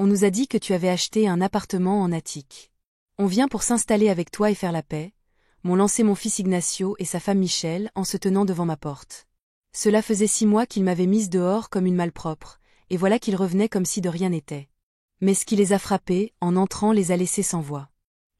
On nous a dit que tu avais acheté un appartement en attique. On vient pour s'installer avec toi et faire la paix, m'ont lancé mon fils Ignacio et sa femme Michel en se tenant devant ma porte. Cela faisait 6 mois qu'ils m'avaient mise dehors comme une malpropre, et voilà qu'ils revenaient comme si de rien n'était. Mais ce qui les a frappés, en entrant, les a laissés sans voix.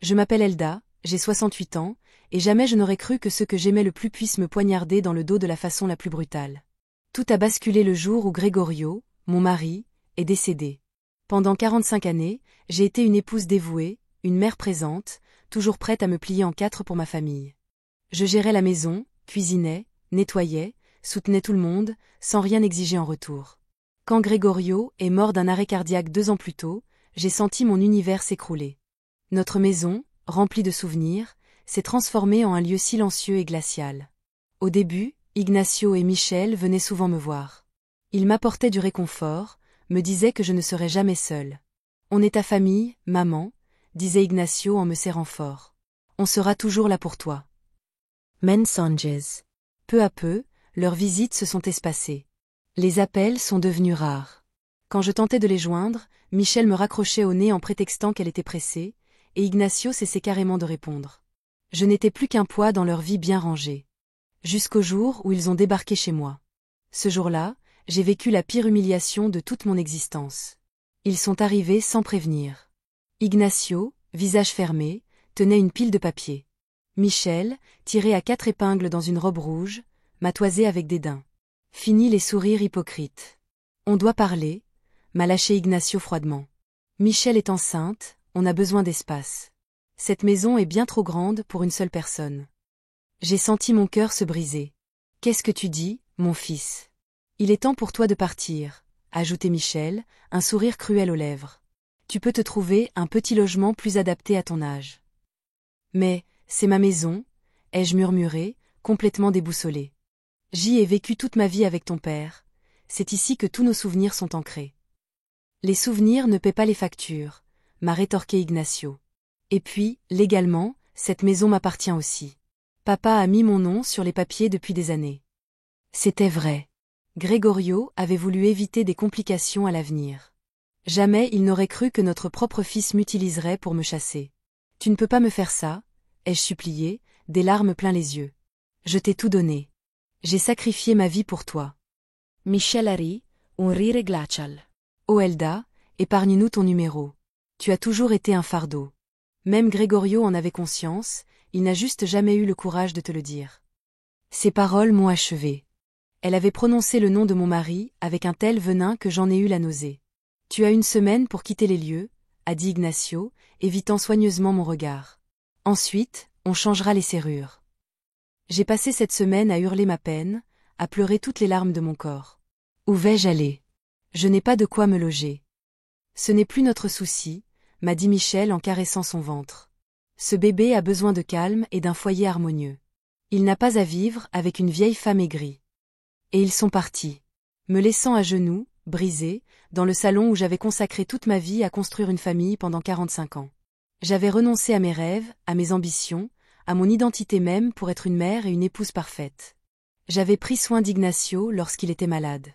Je m'appelle Elda, j'ai 68 ans, et jamais je n'aurais cru que ceux que j'aimais le plus puissent me poignarder dans le dos de la façon la plus brutale. Tout a basculé le jour où Gregorio, mon mari, est décédé. Pendant 45 années, j'ai été une épouse dévouée, une mère présente, toujours prête à me plier en 4 pour ma famille. Je gérais la maison, cuisinais, nettoyais, soutenais tout le monde, sans rien exiger en retour. Quand Gregorio est mort d'un arrêt cardiaque 2 ans plus tôt, j'ai senti mon univers s'écrouler. Notre maison, remplie de souvenirs, s'est transformée en un lieu silencieux et glacial. Au début, Ignacio et Michel venaient souvent me voir. Ils m'apportaient du réconfort, me disaient que je ne serais jamais seule. On est ta famille, maman, disait Ignacio en me serrant fort. On sera toujours là pour toi. Mensages. Peu à peu, leurs visites se sont espacées. Les appels sont devenus rares. Quand je tentais de les joindre, Michel me raccrochait au nez en prétextant qu'elle était pressée, et Ignacio cessait carrément de répondre. Je n'étais plus qu'un poids dans leur vie bien rangée. Jusqu'au jour où ils ont débarqué chez moi. Ce jour-là, j'ai vécu la pire humiliation de toute mon existence. Ils sont arrivés sans prévenir. Ignacio, visage fermé, tenait une pile de papier. Michel, tiré à 4 épingles dans une robe rouge, m'a toisé avec dédain. Fini les sourires hypocrites. On doit parler, m'a lâché Ignacio froidement. Michel est enceinte, on a besoin d'espace. Cette maison est bien trop grande pour une seule personne. J'ai senti mon cœur se briser. Qu'est-ce que tu dis, mon fils? Il est temps pour toi de partir, ajoutait Michel, un sourire cruel aux lèvres. Tu peux te trouver un petit logement plus adapté à ton âge. Mais, c'est ma maison, ai-je murmuré, complètement déboussolée. J'y ai vécu toute ma vie avec ton père, c'est ici que tous nos souvenirs sont ancrés. Les souvenirs ne paient pas les factures, m'a rétorqué Ignacio. Et puis, légalement, cette maison m'appartient aussi. Papa a mis mon nom sur les papiers depuis des années. C'était vrai. Gregorio avait voulu éviter des complications à l'avenir. Jamais il n'aurait cru que notre propre fils m'utiliserait pour me chasser. Tu ne peux pas me faire ça, ai-je supplié, des larmes plein les yeux. Je t'ai tout donné. J'ai sacrifié ma vie pour toi. Michel a ri, un rire glacial. Oh Elda, épargne-nous ton numéro. Tu as toujours été un fardeau. Même Gregorio en avait conscience, il n'a juste jamais eu le courage de te le dire. Ces paroles m'ont achevé. Elle avait prononcé le nom de mon mari avec un tel venin que j'en ai eu la nausée. Tu as 1 semaine pour quitter les lieux, a dit Ignacio, évitant soigneusement mon regard. Ensuite, on changera les serrures. J'ai passé cette semaine à hurler ma peine, à pleurer toutes les larmes de mon corps. Où vais-je aller? Je n'ai pas de quoi me loger. Ce n'est plus notre souci, m'a dit Michel en caressant son ventre. Ce bébé a besoin de calme et d'un foyer harmonieux. Il n'a pas à vivre avec une vieille femme aigrie. Et ils sont partis, me laissant à genoux, brisée, dans le salon où j'avais consacré toute ma vie à construire une famille pendant 45 ans. J'avais renoncé à mes rêves, à mes ambitions, à mon identité même pour être une mère et une épouse parfaite. J'avais pris soin d'Ignacio lorsqu'il était malade.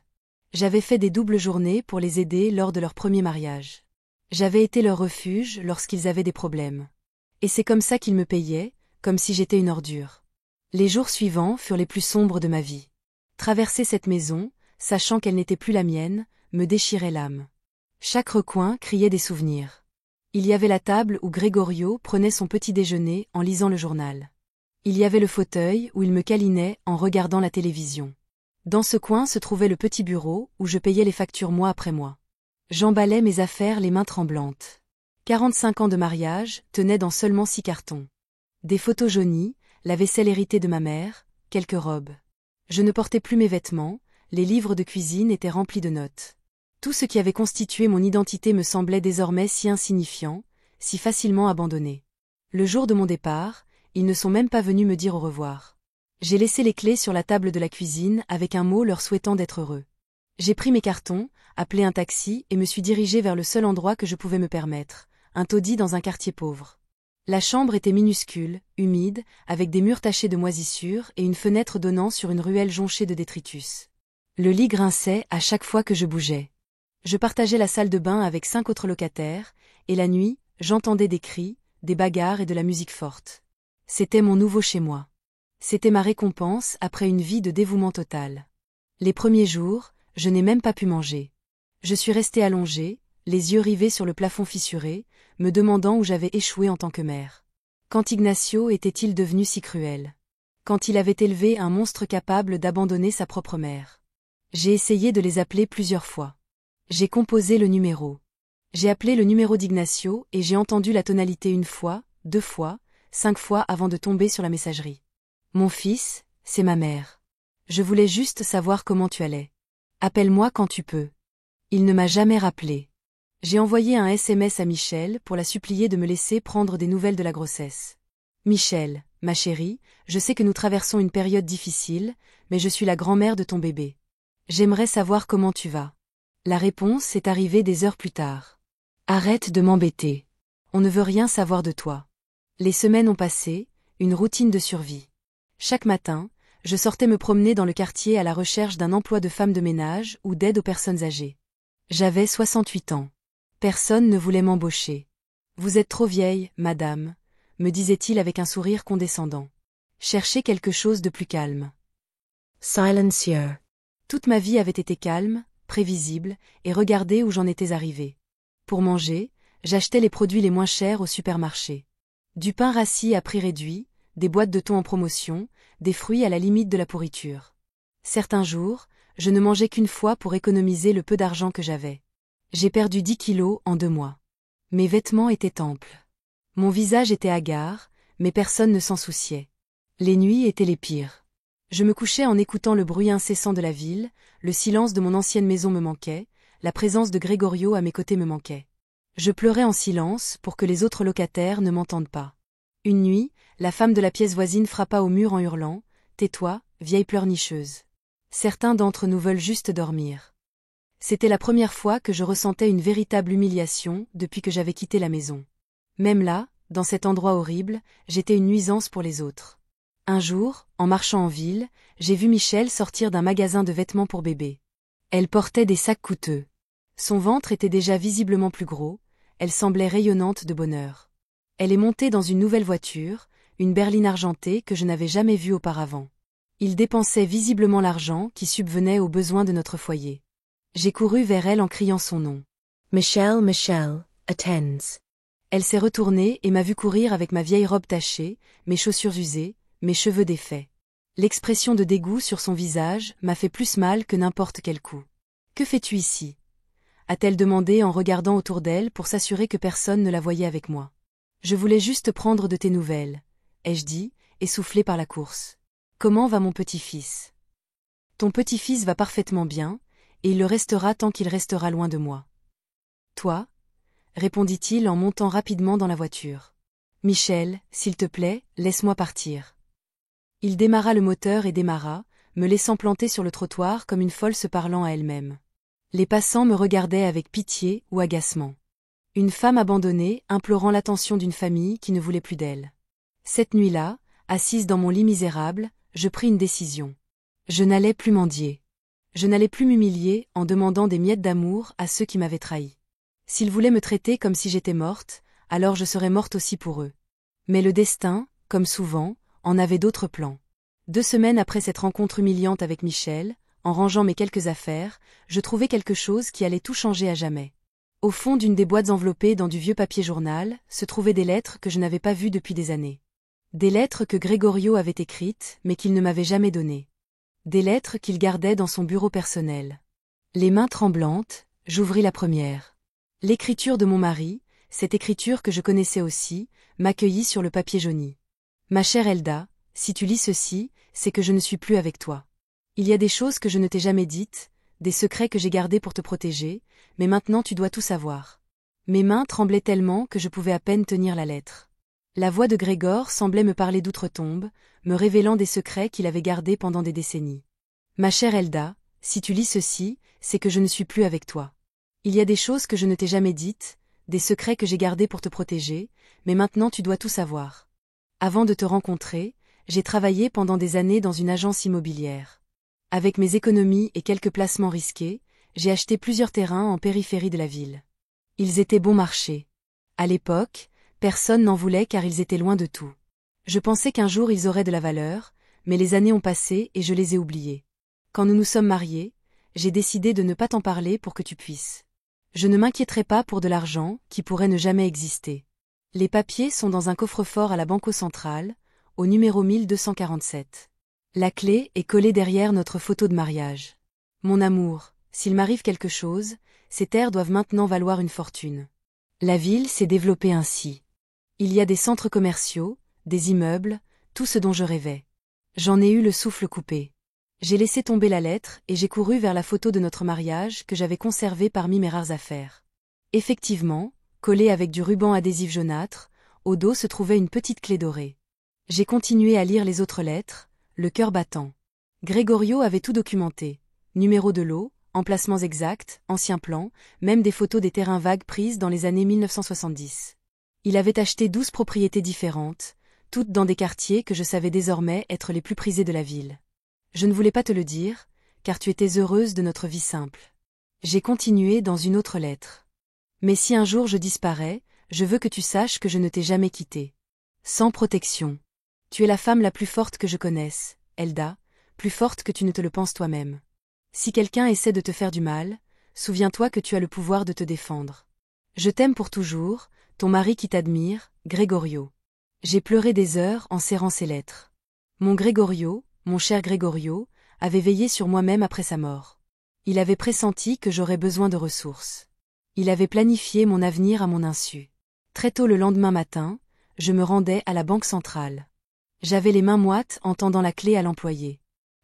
J'avais fait des doubles journées pour les aider lors de leur premier mariage. J'avais été leur refuge lorsqu'ils avaient des problèmes. Et c'est comme ça qu'ils me payaient, comme si j'étais une ordure. Les jours suivants furent les plus sombres de ma vie. Traverser cette maison, sachant qu'elle n'était plus la mienne, me déchirait l'âme. Chaque recoin criait des souvenirs. Il y avait la table où Gregorio prenait son petit déjeuner en lisant le journal. Il y avait le fauteuil où il me câlinait en regardant la télévision. Dans ce coin se trouvait le petit bureau où je payais les factures mois après mois. J'emballais mes affaires les mains tremblantes. 45 ans de mariage tenaient dans seulement 6 cartons. Des photos jaunies, la vaisselle héritée de ma mère, quelques robes. Je ne portais plus mes vêtements, les livres de cuisine étaient remplis de notes. Tout ce qui avait constitué mon identité me semblait désormais si insignifiant, si facilement abandonné. Le jour de mon départ, ils ne sont même pas venus me dire au revoir. J'ai laissé les clés sur la table de la cuisine avec un mot leur souhaitant d'être heureux. J'ai pris mes cartons, appelé un taxi et me suis dirigé vers le seul endroit que je pouvais me permettre, un taudis dans un quartier pauvre. La chambre était minuscule, humide, avec des murs tachés de moisissures et une fenêtre donnant sur une ruelle jonchée de détritus. Le lit grinçait à chaque fois que je bougeais. Je partageais la salle de bain avec 5 autres locataires, et la nuit, j'entendais des cris, des bagarres et de la musique forte. C'était mon nouveau chez moi. C'était ma récompense après une vie de dévouement total. Les premiers jours, je n'ai même pas pu manger. Je suis restée allongée, les yeux rivés sur le plafond fissuré, me demandant où j'avais échoué en tant que mère. Quand Ignacio était-il devenu si cruel? Quand il avait élevé un monstre capable d'abandonner sa propre mère? J'ai essayé de les appeler plusieurs fois. J'ai composé le numéro. J'ai appelé le numéro d'Ignacio et j'ai entendu la tonalité 1 fois, 2 fois, 5 fois avant de tomber sur la messagerie. Mon fils, c'est ma mère. Je voulais juste savoir comment tu allais. Appelle-moi quand tu peux. Il ne m'a jamais rappelé. J'ai envoyé un SMS à Michel pour la supplier de me laisser prendre des nouvelles de la grossesse. Michel, ma chérie, je sais que nous traversons une période difficile, mais je suis la grand-mère de ton bébé. J'aimerais savoir comment tu vas. La réponse est arrivée des heures plus tard. Arrête de m'embêter. On ne veut rien savoir de toi. Les semaines ont passé, une routine de survie. Chaque matin, je sortais me promener dans le quartier à la recherche d'un emploi de femme de ménage ou d'aide aux personnes âgées. J'avais 68 ans. Personne ne voulait m'embaucher. Vous êtes trop vieille, madame, me disait-il avec un sourire condescendant. Cherchez quelque chose de plus calme. Silencieux. Toute ma vie avait été calme, prévisible, et regardez où j'en étais arrivée. Pour manger, j'achetais les produits les moins chers au supermarché. Du pain rassis à prix réduit, des boîtes de thon en promotion, des fruits à la limite de la pourriture. Certains jours, je ne mangeais qu'une fois pour économiser le peu d'argent que j'avais. J'ai perdu 10 kilos en 2 mois. Mes vêtements étaient amples. Mon visage était hagard, mais personne ne s'en souciait. Les nuits étaient les pires. Je me couchais en écoutant le bruit incessant de la ville, le silence de mon ancienne maison me manquait, la présence de Gregorio à mes côtés me manquait. Je pleurais en silence pour que les autres locataires ne m'entendent pas. Une nuit, la femme de la pièce voisine frappa au mur en hurlant « Tais-toi, vieille pleurnicheuse. Certains d'entre nous veulent juste dormir. » C'était la première fois que je ressentais une véritable humiliation depuis que j'avais quitté la maison. Même là, dans cet endroit horrible, j'étais une nuisance pour les autres. Un jour, en marchant en ville, j'ai vu Michel sortir d'un magasin de vêtements pour bébé. Elle portait des sacs coûteux. Son ventre était déjà visiblement plus gros, elle semblait rayonnante de bonheur. Elle est montée dans une nouvelle voiture, une berline argentée que je n'avais jamais vue auparavant. Il dépensait visiblement l'argent qui subvenait aux besoins de notre foyer. J'ai couru vers elle en criant son nom. Michel, Michel, attends. Elle s'est retournée et m'a vu courir avec ma vieille robe tachée, mes chaussures usées, mes cheveux défaits. L'expression de dégoût sur son visage m'a fait plus mal que n'importe quel coup. « Que fais-tu ici » a-t-elle demandé en regardant autour d'elle pour s'assurer que personne ne la voyait avec moi. « Je voulais juste prendre de tes nouvelles » ai-je dit, essoufflée par la course. « Comment va mon petit-fils » ? « Ton petit-fils va parfaitement bien, et il le restera tant qu'il restera loin de moi. »« Toi » répondit-il en montant rapidement dans la voiture. « Michel, s'il te plaît, laisse-moi partir. » Il démarra le moteur et démarra, me laissant planter sur le trottoir comme une folle se parlant à elle-même. Les passants me regardaient avec pitié ou agacement. Une femme abandonnée implorant l'attention d'une famille qui ne voulait plus d'elle. Cette nuit-là, assise dans mon lit misérable, je pris une décision. Je n'allais plus mendier. Je n'allais plus m'humilier en demandant des miettes d'amour à ceux qui m'avaient trahi. S'ils voulaient me traiter comme si j'étais morte, alors je serais morte aussi pour eux. Mais le destin, comme souvent, en avait d'autres plans. 2 semaines après cette rencontre humiliante avec Michel, en rangeant mes quelques affaires, je trouvais quelque chose qui allait tout changer à jamais. Au fond d'une des boîtes enveloppées dans du vieux papier journal, se trouvaient des lettres que je n'avais pas vues depuis des années. Des lettres que Gregorio avait écrites, mais qu'il ne m'avait jamais données. Des lettres qu'il gardait dans son bureau personnel. Les mains tremblantes, j'ouvris la première. L'écriture de mon mari, cette écriture que je connaissais aussi, m'accueillit sur le papier jauni. Ma chère Elda, si tu lis ceci, c'est que je ne suis plus avec toi. Il y a des choses que je ne t'ai jamais dites, des secrets que j'ai gardés pour te protéger, mais maintenant tu dois tout savoir. Mes mains tremblaient tellement que je pouvais à peine tenir la lettre. La voix de Grégor semblait me parler d'outre-tombe, me révélant des secrets qu'il avait gardés pendant des décennies. Ma chère Elda, si tu lis ceci, c'est que je ne suis plus avec toi. Il y a des choses que je ne t'ai jamais dites, des secrets que j'ai gardés pour te protéger, mais maintenant tu dois tout savoir. Avant de te rencontrer, j'ai travaillé pendant des années dans une agence immobilière. Avec mes économies et quelques placements risqués, j'ai acheté plusieurs terrains en périphérie de la ville. Ils étaient bon marché. À l'époque, personne n'en voulait car ils étaient loin de tout. Je pensais qu'un jour ils auraient de la valeur, mais les années ont passé et je les ai oubliés. Quand nous nous sommes mariés, j'ai décidé de ne pas t'en parler pour que tu puisses. Je ne m'inquiéterai pas pour de l'argent qui pourrait ne jamais exister. Les papiers sont dans un coffre-fort à la Banco Centrale, au numéro 1247. La clé est collée derrière notre photo de mariage. Mon amour, s'il m'arrive quelque chose, ces terres doivent maintenant valoir une fortune. La ville s'est développée ainsi. Il y a des centres commerciaux, des immeubles, tout ce dont je rêvais. J'en ai eu le souffle coupé. J'ai laissé tomber la lettre et j'ai couru vers la photo de notre mariage que j'avais conservée parmi mes rares affaires. Effectivement, collée avec du ruban adhésif jaunâtre, au dos se trouvait une petite clé dorée. J'ai continué à lire les autres lettres, le cœur battant. Gregorio avait tout documenté. Numéro de lot, emplacements exacts, anciens plans, même des photos des terrains vagues prises dans les années 1970. Il avait acheté 12 propriétés différentes, toutes dans des quartiers que je savais désormais être les plus prisés de la ville. Je ne voulais pas te le dire, car tu étais heureuse de notre vie simple. J'ai continué dans une autre lettre. Mais si un jour je disparais, je veux que tu saches que je ne t'ai jamais quittée. Sans protection. Tu es la femme la plus forte que je connaisse, Elda, plus forte que tu ne te le penses toi-même. Si quelqu'un essaie de te faire du mal, souviens-toi que tu as le pouvoir de te défendre. Je t'aime pour toujours, ton mari qui t'admire, Gregorio. J'ai pleuré des heures en serrant ces lettres. Mon Gregorio, mon cher Gregorio, avait veillé sur moi-même après sa mort. Il avait pressenti que j'aurais besoin de ressources. Il avait planifié mon avenir à mon insu. Très tôt le lendemain matin, je me rendais à la Banque Centrale. J'avais les mains moites en tendant la clé à l'employé.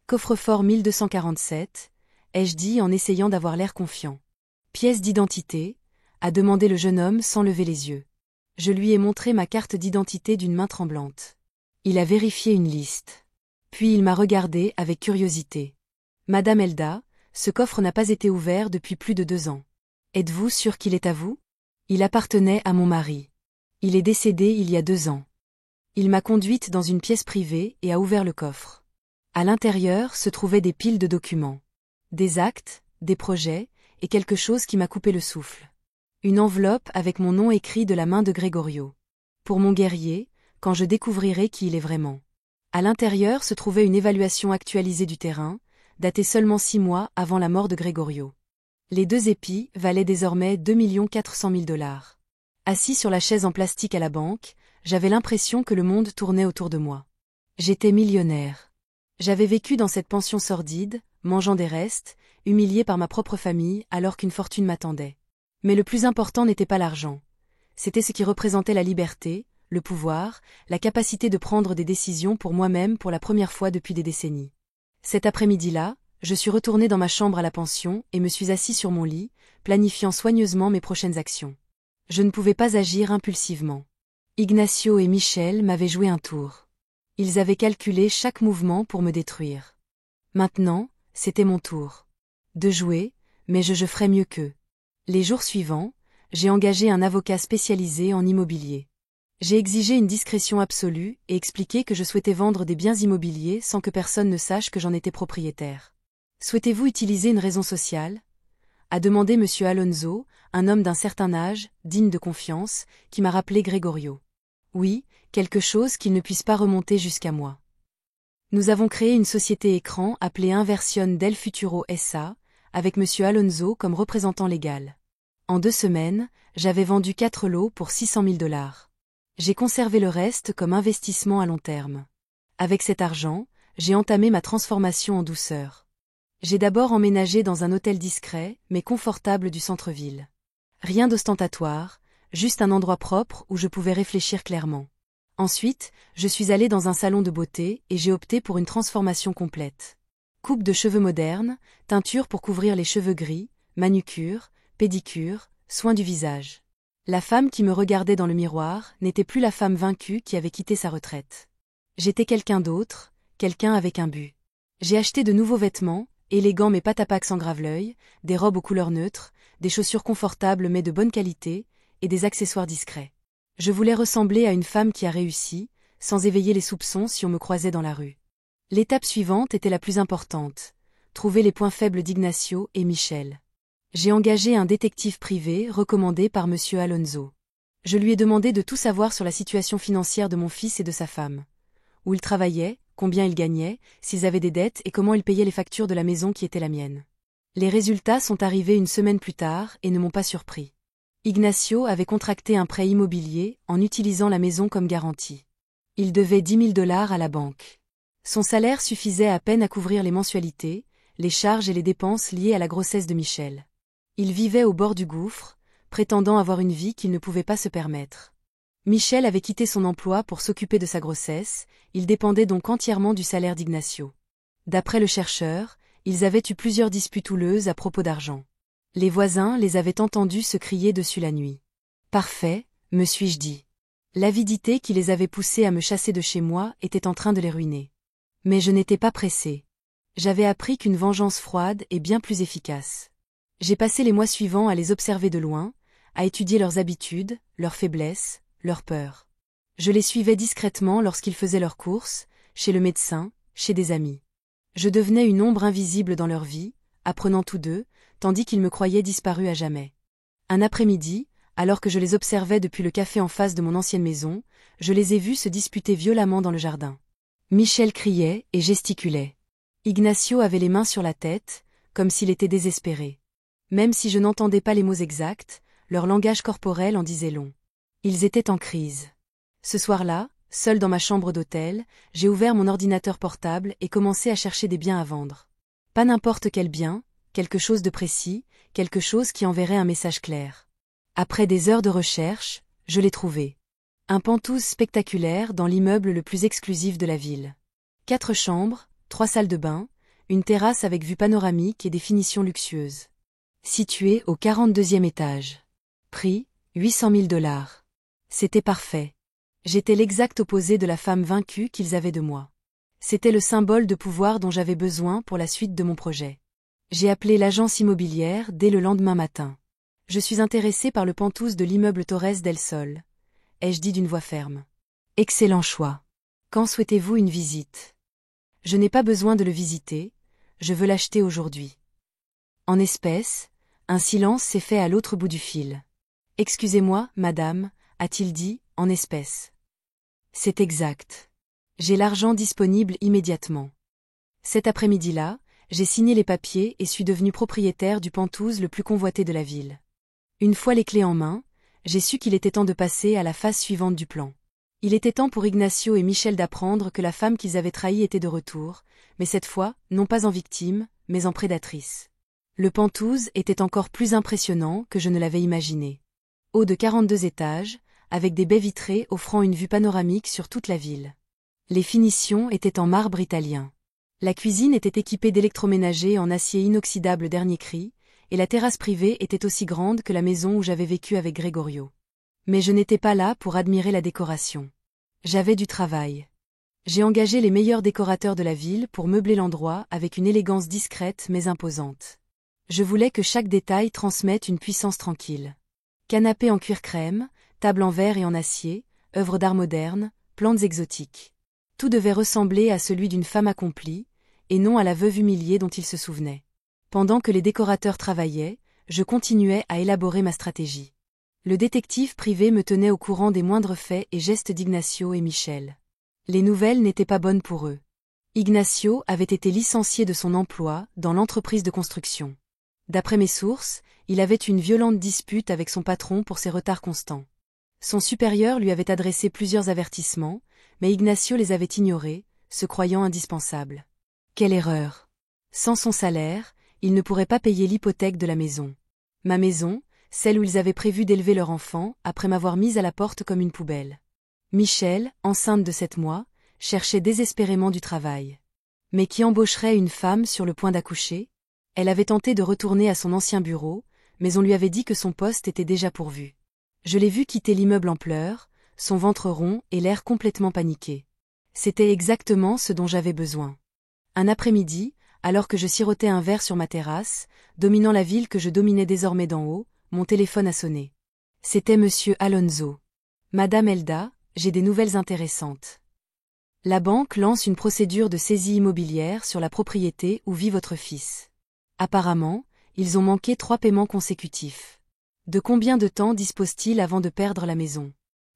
Coffre-fort 1247, ai-je dit en essayant d'avoir l'air confiant. Pièce d'identité, a demandé le jeune homme sans lever les yeux. Je lui ai montré ma carte d'identité d'une main tremblante. Il a vérifié une liste. Puis il m'a regardé avec curiosité. Madame Elda, ce coffre n'a pas été ouvert depuis plus de 2 ans. Êtes-vous sûre qu'il est à vous? Il appartenait à mon mari. Il est décédé il y a 2 ans. Il m'a conduite dans une pièce privée et a ouvert le coffre. À l'intérieur se trouvaient des piles de documents. Des actes, des projets, et quelque chose qui m'a coupé le souffle. Une enveloppe avec mon nom écrit de la main de Gregorio. Pour mon guerrier, quand je découvrirai qui il est vraiment. À l'intérieur se trouvait une évaluation actualisée du terrain, datée seulement 6 mois avant la mort de Gregorio. Les 2 épis valaient désormais 2 400 000 $. Assis sur la chaise en plastique à la banque, j'avais l'impression que le monde tournait autour de moi. J'étais millionnaire. J'avais vécu dans cette pension sordide, mangeant des restes, humilié par ma propre famille alors qu'une fortune m'attendait. Mais le plus important n'était pas l'argent. C'était ce qui représentait la liberté, le pouvoir, la capacité de prendre des décisions pour moi-même pour la première fois depuis des décennies. Cet après-midi-là, je suis retourné dans ma chambre à la pension et me suis assis sur mon lit, planifiant soigneusement mes prochaines actions. Je ne pouvais pas agir impulsivement. Ignacio et Michel m'avaient joué un tour. Ils avaient calculé chaque mouvement pour me détruire. Maintenant, c'était mon tour. De jouer, mais je ferais mieux qu'eux. Les jours suivants, j'ai engagé un avocat spécialisé en immobilier. J'ai exigé une discrétion absolue et expliqué que je souhaitais vendre des biens immobiliers sans que personne ne sache que j'en étais propriétaire. Souhaitez-vous utiliser une raison sociale? A demandé M. Alonso, un homme d'un certain âge, digne de confiance, qui m'a rappelé Gregorio. Oui, quelque chose qu'il ne puisse pas remonter jusqu'à moi. Nous avons créé une société écran appelée Inversion del Futuro SA, avec M. Alonso comme représentant légal. En 2 semaines, j'avais vendu 4 lots pour 600 000 $. J'ai conservé le reste comme investissement à long terme. Avec cet argent, j'ai entamé ma transformation en douceur. J'ai d'abord emménagé dans un hôtel discret, mais confortable du centre-ville. Rien d'ostentatoire, juste un endroit propre où je pouvais réfléchir clairement. Ensuite, je suis allé dans un salon de beauté et j'ai opté pour une transformation complète. Coupe de cheveux moderne, teinture pour couvrir les cheveux gris, manucure, pédicure, soins du visage. La femme qui me regardait dans le miroir n'était plus la femme vaincue qui avait quitté sa retraite. J'étais quelqu'un d'autre, quelqu'un avec un but. J'ai acheté de nouveaux vêtements, élégants mais pas tapax en grave-l'œil, des robes aux couleurs neutres, des chaussures confortables mais de bonne qualité, et des accessoires discrets. Je voulais ressembler à une femme qui a réussi, sans éveiller les soupçons si on me croisait dans la rue. L'étape suivante était la plus importante, trouver les points faibles d'Ignacio et Michel. J'ai engagé un détective privé recommandé par monsieur Alonso. Je lui ai demandé de tout savoir sur la situation financière de mon fils et de sa femme. Où ils travaillaient, combien ils gagnaient, s'ils avaient des dettes et comment ils payaient les factures de la maison qui était la mienne. Les résultats sont arrivés une semaine plus tard et ne m'ont pas surpris. Ignacio avait contracté un prêt immobilier en utilisant la maison comme garantie. Il devait 10 000 $ à la banque. Son salaire suffisait à peine à couvrir les mensualités, les charges et les dépenses liées à la grossesse de Michel. Il vivait au bord du gouffre, prétendant avoir une vie qu'il ne pouvait pas se permettre. Michel avait quitté son emploi pour s'occuper de sa grossesse, il dépendait donc entièrement du salaire d'Ignacio. D'après le chercheur, ils avaient eu plusieurs disputes houleuses à propos d'argent. Les voisins les avaient entendus se crier dessus la nuit. Parfait, me suis-je dit. L'avidité qui les avait poussés à me chasser de chez moi était en train de les ruiner. Mais je n'étais pas pressé. J'avais appris qu'une vengeance froide est bien plus efficace. J'ai passé les mois suivants à les observer de loin, à étudier leurs habitudes, leurs faiblesses, leurs peurs. Je les suivais discrètement lorsqu'ils faisaient leurs courses, chez le médecin, chez des amis. Je devenais une ombre invisible dans leur vie, apprenant tous d'eux, tandis qu'ils me croyaient disparus à jamais. Un après-midi, alors que je les observais depuis le café en face de mon ancienne maison, je les ai vus se disputer violemment dans le jardin. Michel criait et gesticulait. Ignacio avait les mains sur la tête, comme s'il était désespéré. Même si je n'entendais pas les mots exacts, leur langage corporel en disait long. Ils étaient en crise. Ce soir-là, seul dans ma chambre d'hôtel, j'ai ouvert mon ordinateur portable et commencé à chercher des biens à vendre. Pas n'importe quel bien, quelque chose de précis, quelque chose qui enverrait un message clair. Après des heures de recherche, je l'ai trouvé. Un penthouse spectaculaire dans l'immeuble le plus exclusif de la ville. 4 chambres, 3 salles de bain, une terrasse avec vue panoramique et des finitions luxueuses. Situé au 42e étage. Prix, 800 000 $. C'était parfait. J'étais l'exact opposé de la femme vaincue qu'ils avaient de moi. C'était le symbole de pouvoir dont j'avais besoin pour la suite de mon projet. J'ai appelé l'agence immobilière dès le lendemain matin. Je suis intéressé par le penthouse de l'immeuble Torres del Sol, ai-je dit d'une voix ferme. Excellent choix. Quand souhaitez-vous une visite? Je n'ai pas besoin de le visiter, je veux l'acheter aujourd'hui. En espèces, un silence s'est fait à l'autre bout du fil. Excusez-moi, madame, a-t-il dit, en espèces. C'est exact. J'ai l'argent disponible immédiatement. Cet après-midi-là, j'ai signé les papiers et suis devenu propriétaire du penthouse le plus convoité de la ville. Une fois les clés en main, j'ai su qu'il était temps de passer à la phase suivante du plan. Il était temps pour Ignacio et Michel d'apprendre que la femme qu'ils avaient trahie était de retour, mais cette fois, non pas en victime, mais en prédatrice. Le penthouse était encore plus impressionnant que je ne l'avais imaginé. Haut de 42 étages, avec des baies vitrées offrant une vue panoramique sur toute la ville. Les finitions étaient en marbre italien. La cuisine était équipée d'électroménagers en acier inoxydable dernier cri, et la terrasse privée était aussi grande que la maison où j'avais vécu avec Gregorio. Mais je n'étais pas là pour admirer la décoration. J'avais du travail. J'ai engagé les meilleurs décorateurs de la ville pour meubler l'endroit avec une élégance discrète mais imposante. Je voulais que chaque détail transmette une puissance tranquille. Canapé en cuir crème, table en verre et en acier, œuvres d'art moderne, plantes exotiques. Tout devait ressembler à celui d'une femme accomplie, et non à la veuve humiliée dont il se souvenait. Pendant que les décorateurs travaillaient, je continuais à élaborer ma stratégie. Le détective privé me tenait au courant des moindres faits et gestes d'Ignacio et Michel. Les nouvelles n'étaient pas bonnes pour eux. Ignacio avait été licencié de son emploi dans l'entreprise de construction. D'après mes sources, il avait une violente dispute avec son patron pour ses retards constants. Son supérieur lui avait adressé plusieurs avertissements, mais Ignacio les avait ignorés, se croyant indispensables. Quelle erreur! Sans son salaire, il ne pourrait pas payer l'hypothèque de la maison. Ma maison, celle où ils avaient prévu d'élever leur enfant, après m'avoir mise à la porte comme une poubelle. Michel, enceinte de 7 mois, cherchait désespérément du travail. Mais qui embaucherait une femme sur le point d'accoucher? Elle avait tenté de retourner à son ancien bureau, mais on lui avait dit que son poste était déjà pourvu. Je l'ai vu quitter l'immeuble en pleurs, son ventre rond et l'air complètement paniqué. C'était exactement ce dont j'avais besoin. Un après-midi, alors que je sirotais un verre sur ma terrasse, dominant la ville que je dominais désormais d'en haut, mon téléphone a sonné. C'était monsieur Alonso. Madame Elda, j'ai des nouvelles intéressantes. La banque lance une procédure de saisie immobilière sur la propriété où vit votre fils. Apparemment, Ils ont manqué 3 paiements consécutifs. De combien de temps disposent-ils avant de perdre la maison?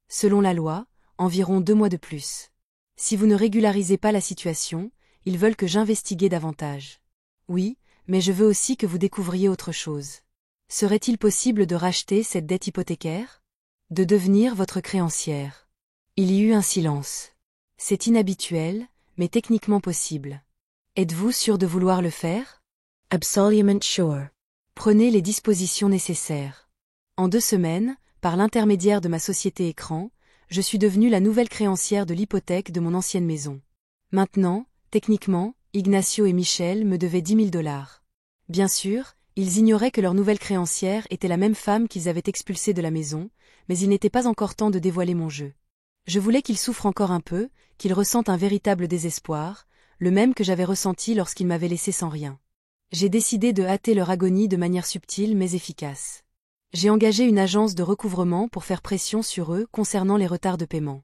Selon la loi, environ 2 mois de plus. Si vous ne régularisez pas la situation, ils veulent que j'investigue davantage. Oui, mais je veux aussi que vous découvriez autre chose. Serait-il possible de racheter cette dette hypothécaire? De devenir votre créancière? Il y eut un silence. C'est inhabituel, mais techniquement possible. Êtes-vous sûr de vouloir le faire? Absolument sure. Prenez les dispositions nécessaires. En 2 semaines, par l'intermédiaire de ma société écran, je suis devenue la nouvelle créancière de l'hypothèque de mon ancienne maison. Maintenant, techniquement, Ignacio et Michel me devaient 10 000 $. Bien sûr, ils ignoraient que leur nouvelle créancière était la même femme qu'ils avaient expulsée de la maison, mais il n'était pas encore temps de dévoiler mon jeu. Je voulais qu'ils souffrent encore un peu, qu'ils ressentent un véritable désespoir, le même que j'avais ressenti lorsqu'ils m'avaient laissé sans rien. J'ai décidé de hâter leur agonie de manière subtile mais efficace. J'ai engagé une agence de recouvrement pour faire pression sur eux concernant les retards de paiement.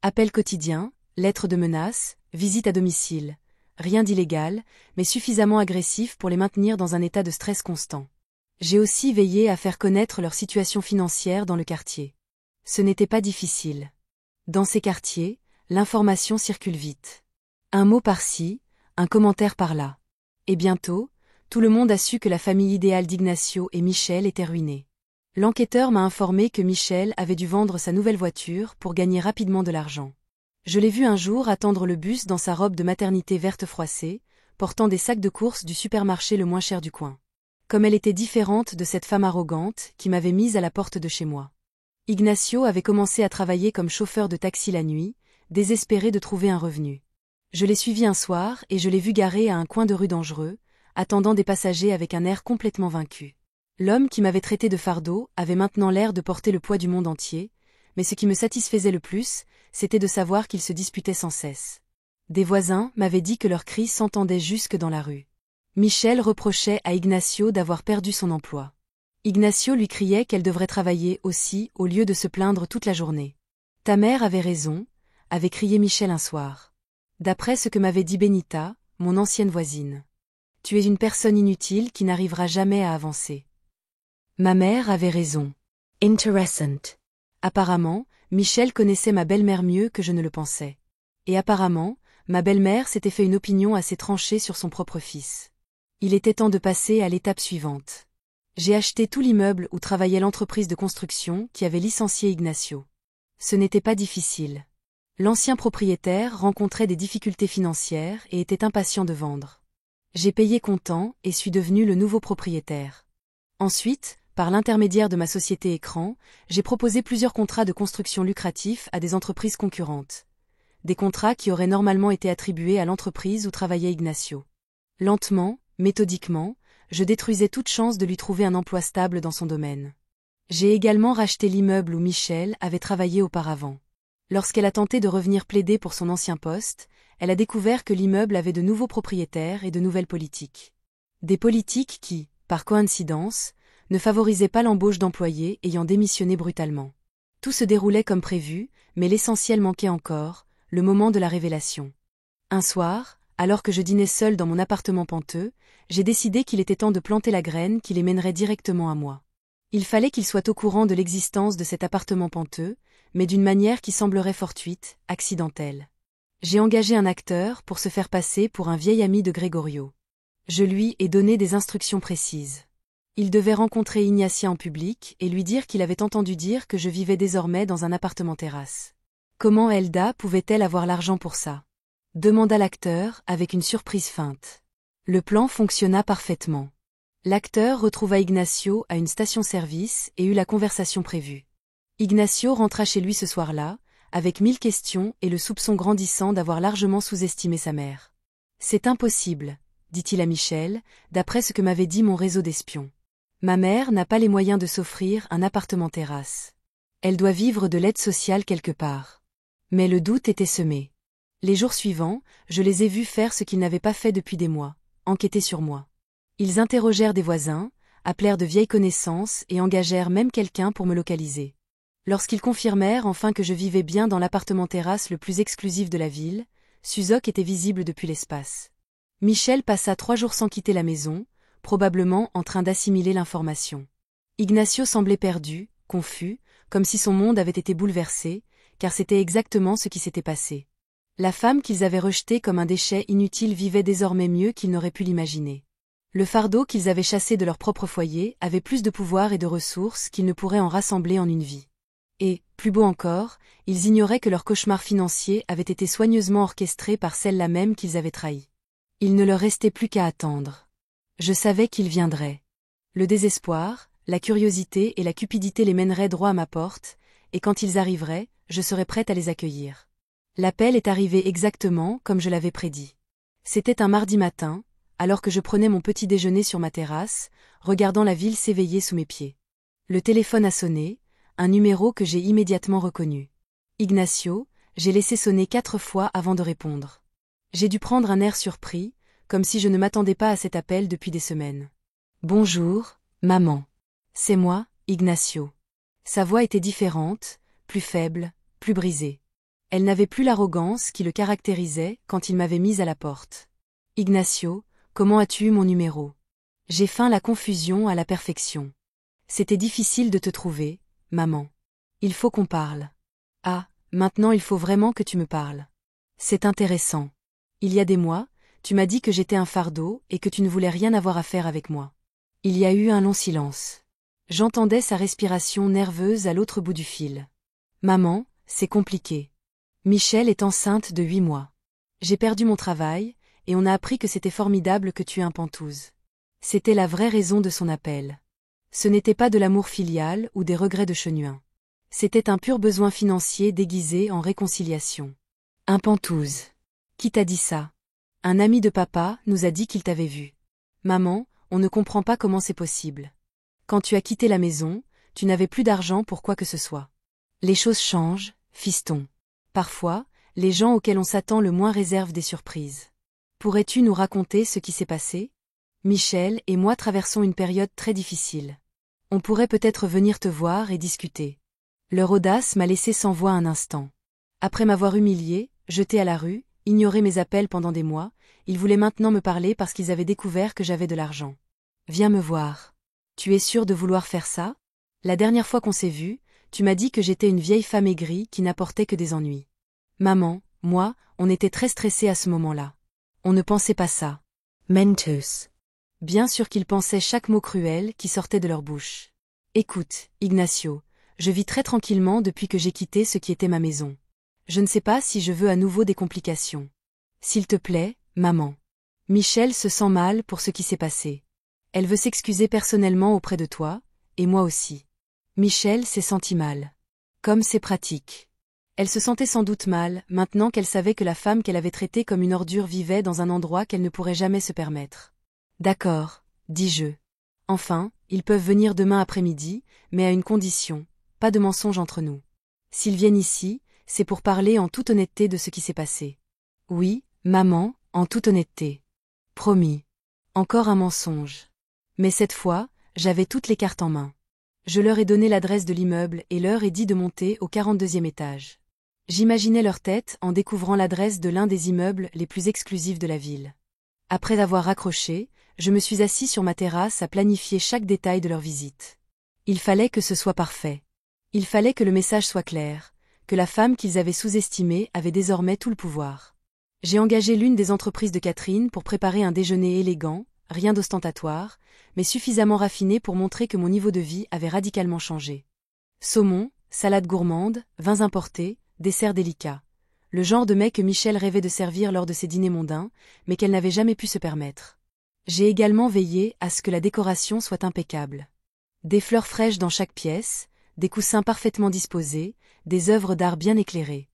Appels quotidiens, lettres de menaces, visites à domicile. Rien d'illégal, mais suffisamment agressif pour les maintenir dans un état de stress constant. J'ai aussi veillé à faire connaître leur situation financière dans le quartier. Ce n'était pas difficile. Dans ces quartiers, l'information circule vite. Un mot par-ci, un commentaire par-là. Et bientôt, tout le monde a su que la famille idéale d'Ignacio et Michel était ruinée. L'enquêteur m'a informé que Michel avait dû vendre sa nouvelle voiture pour gagner rapidement de l'argent. Je l'ai vu un jour attendre le bus dans sa robe de maternité verte froissée, portant des sacs de courses du supermarché le moins cher du coin. Comme elle était différente de cette femme arrogante qui m'avait mise à la porte de chez moi. Ignacio avait commencé à travailler comme chauffeur de taxi la nuit, désespéré de trouver un revenu. Je l'ai suivi un soir et je l'ai vu garé à un coin de rue dangereux, attendant des passagers avec un air complètement vaincu. L'homme qui m'avait traité de fardeau avait maintenant l'air de porter le poids du monde entier, mais ce qui me satisfaisait le plus, c'était de savoir qu'ils se disputaient sans cesse. Des voisins m'avaient dit que leurs cris s'entendaient jusque dans la rue. Michel reprochait à Ignacio d'avoir perdu son emploi. Ignacio lui criait qu'elle devrait travailler aussi au lieu de se plaindre toute la journée. « Ta mère avait raison », avait crié Michel un soir. D'après ce que m'avait dit Benita, mon ancienne voisine. « Tu es une personne inutile qui n'arrivera jamais à avancer. » Ma mère avait raison. Interessant. Apparemment, Michel connaissait ma belle-mère mieux que je ne le pensais. Et apparemment, ma belle-mère s'était fait une opinion assez tranchée sur son propre fils. Il était temps de passer à l'étape suivante. J'ai acheté tout l'immeuble où travaillait l'entreprise de construction qui avait licencié Ignacio. Ce n'était pas difficile. L'ancien propriétaire rencontrait des difficultés financières et était impatient de vendre. J'ai payé comptant et suis devenu le nouveau propriétaire. Ensuite, par l'intermédiaire de ma société écran, j'ai proposé plusieurs contrats de construction lucratifs à des entreprises concurrentes. Des contrats qui auraient normalement été attribués à l'entreprise où travaillait Ignacio. Lentement, méthodiquement, je détruisais toute chance de lui trouver un emploi stable dans son domaine. J'ai également racheté l'immeuble où Michel avait travaillé auparavant. Lorsqu'elle a tenté de revenir plaider pour son ancien poste, elle a découvert que l'immeuble avait de nouveaux propriétaires et de nouvelles politiques. Des politiques qui, par coïncidence, ne favorisaient pas l'embauche d'employés ayant démissionné brutalement. Tout se déroulait comme prévu, mais l'essentiel manquait encore, le moment de la révélation. Un soir, alors que je dînais seul dans mon appartement penteux, j'ai décidé qu'il était temps de planter la graine qui les mènerait directement à moi. Il fallait qu'ils soient au courant de l'existence de cet appartement penteux, mais d'une manière qui semblerait fortuite, accidentelle. J'ai engagé un acteur pour se faire passer pour un vieil ami de Gregorio. Je lui ai donné des instructions précises. Il devait rencontrer Ignacia en public et lui dire qu'il avait entendu dire que je vivais désormais dans un appartement-terrasse. Comment Elda pouvait-elle avoir l'argent pour ça? Demanda l'acteur avec une surprise feinte. Le plan fonctionna parfaitement. L'acteur retrouva Ignacio à une station-service et eut la conversation prévue. Ignacio rentra chez lui ce soir-là, avec 1000 questions et le soupçon grandissant d'avoir largement sous-estimé sa mère. « C'est impossible », dit-il à Michel, d'après ce que m'avait dit mon réseau d'espions. Ma mère n'a pas les moyens de s'offrir un appartement-terrasse. Elle doit vivre de l'aide sociale quelque part. Mais le doute était semé. Les jours suivants, je les ai vus faire ce qu'ils n'avaient pas fait depuis des mois, enquêter sur moi. Ils interrogèrent des voisins, appelèrent de vieilles connaissances et engagèrent même quelqu'un pour me localiser. Lorsqu'ils confirmèrent enfin que je vivais bien dans l'appartement-terrasse le plus exclusif de la ville, Suzok était visible depuis l'espace. Michel passa 3 jours sans quitter la maison, probablement en train d'assimiler l'information. Ignacio semblait perdu, confus, comme si son monde avait été bouleversé, car c'était exactement ce qui s'était passé. La femme qu'ils avaient rejetée comme un déchet inutile vivait désormais mieux qu'ils n'auraient pu l'imaginer. Le fardeau qu'ils avaient chassé de leur propre foyer avait plus de pouvoir et de ressources qu'ils ne pourraient en rassembler en une vie. Et, plus beau encore, ils ignoraient que leur cauchemar financier avait été soigneusement orchestré par celle-là même qu'ils avaient trahie. Il ne leur restait plus qu'à attendre. Je savais qu'ils viendraient. Le désespoir, la curiosité et la cupidité les mèneraient droit à ma porte, et quand ils arriveraient, je serais prête à les accueillir. L'appel est arrivé exactement comme je l'avais prédit. C'était un mardi matin, alors que je prenais mon petit déjeuner sur ma terrasse, regardant la ville s'éveiller sous mes pieds. Le téléphone a sonné, un numéro que j'ai immédiatement reconnu. Ignacio, j'ai laissé sonner 4 fois avant de répondre. J'ai dû prendre un air surpris, comme si je ne m'attendais pas à cet appel depuis des semaines. Bonjour, maman. C'est moi, Ignacio. Sa voix était différente, plus faible, plus brisée. Elle n'avait plus l'arrogance qui le caractérisait quand il m'avait mise à la porte. Ignacio, comment as-tu eu mon numéro? J'ai feint la confusion à la perfection. C'était difficile de te trouver, maman. Il faut qu'on parle. Ah, maintenant il faut vraiment que tu me parles. C'est intéressant. Il y a des mois, tu m'as dit que j'étais un fardeau et que tu ne voulais rien avoir à faire avec moi. Il y a eu un long silence. J'entendais sa respiration nerveuse à l'autre bout du fil. Maman, c'est compliqué. Michel est enceinte de 8 mois. J'ai perdu mon travail, et on a appris que c'était formidable que tu aies un pantouse. C'était la vraie raison de son appel. Ce n'était pas de l'amour filial ou des regrets de Chenuin. C'était un pur besoin financier déguisé en réconciliation. Un pantouse. Qui t'a dit ça? Un ami de papa nous a dit qu'il t'avait vu. Maman, on ne comprend pas comment c'est possible. Quand tu as quitté la maison, tu n'avais plus d'argent pour quoi que ce soit. Les choses changent, fiston. Parfois, les gens auxquels on s'attend le moins réservent des surprises. Pourrais-tu nous raconter ce qui s'est passé? Michel et moi traversons une période très difficile. On pourrait peut-être venir te voir et discuter. Leur audace m'a laissé sans voix un instant. Après m'avoir humilié, jeté à la rue, ignoré mes appels pendant des mois, ils voulaient maintenant me parler parce qu'ils avaient découvert que j'avais de l'argent. Viens me voir. Tu es sûre de vouloir faire ça? La dernière fois qu'on s'est vu, tu m'as dit que j'étais une vieille femme aigrie qui n'apportait que des ennuis. Maman, moi, on était très stressés à ce moment-là. On ne pensait pas ça. Mentos. Bien sûr qu'ils pensaient chaque mot cruel qui sortait de leur bouche. Écoute, Ignacio, je vis très tranquillement depuis que j'ai quitté ce qui était ma maison. Je ne sais pas si je veux à nouveau des complications. S'il te plaît, maman. Michel se sent mal pour ce qui s'est passé. Elle veut s'excuser personnellement auprès de toi, et moi aussi. Michel s'est senti mal. Comme c'est pratique. Elle se sentait sans doute mal, maintenant qu'elle savait que la femme qu'elle avait traitée comme une ordure vivait dans un endroit qu'elle ne pourrait jamais se permettre. D'accord, dis-je. Enfin, ils peuvent venir demain après-midi, mais à une condition, pas de mensonge entre nous. S'ils viennent ici, c'est pour parler en toute honnêteté de ce qui s'est passé. Oui, maman, en toute honnêteté. Promis. Encore un mensonge. Mais cette fois, j'avais toutes les cartes en main. Je leur ai donné l'adresse de l'immeuble et leur ai dit de monter au 42e étage. J'imaginais leur tête en découvrant l'adresse de l'un des immeubles les plus exclusifs de la ville. Après avoir raccroché, je me suis assis sur ma terrasse à planifier chaque détail de leur visite. Il fallait que ce soit parfait. Il fallait que le message soit clair, que la femme qu'ils avaient sous-estimée avait désormais tout le pouvoir. J'ai engagé l'une des entreprises de Catherine pour préparer un déjeuner élégant, rien d'ostentatoire, mais suffisamment raffiné pour montrer que mon niveau de vie avait radicalement changé. Saumon, salade gourmande, vins importés, desserts délicats. Le genre de mets que Michel rêvait de servir lors de ses dîners mondains, mais qu'elle n'avait jamais pu se permettre. J'ai également veillé à ce que la décoration soit impeccable. Des fleurs fraîches dans chaque pièce, des coussins parfaitement disposés, des œuvres d'art bien éclairées.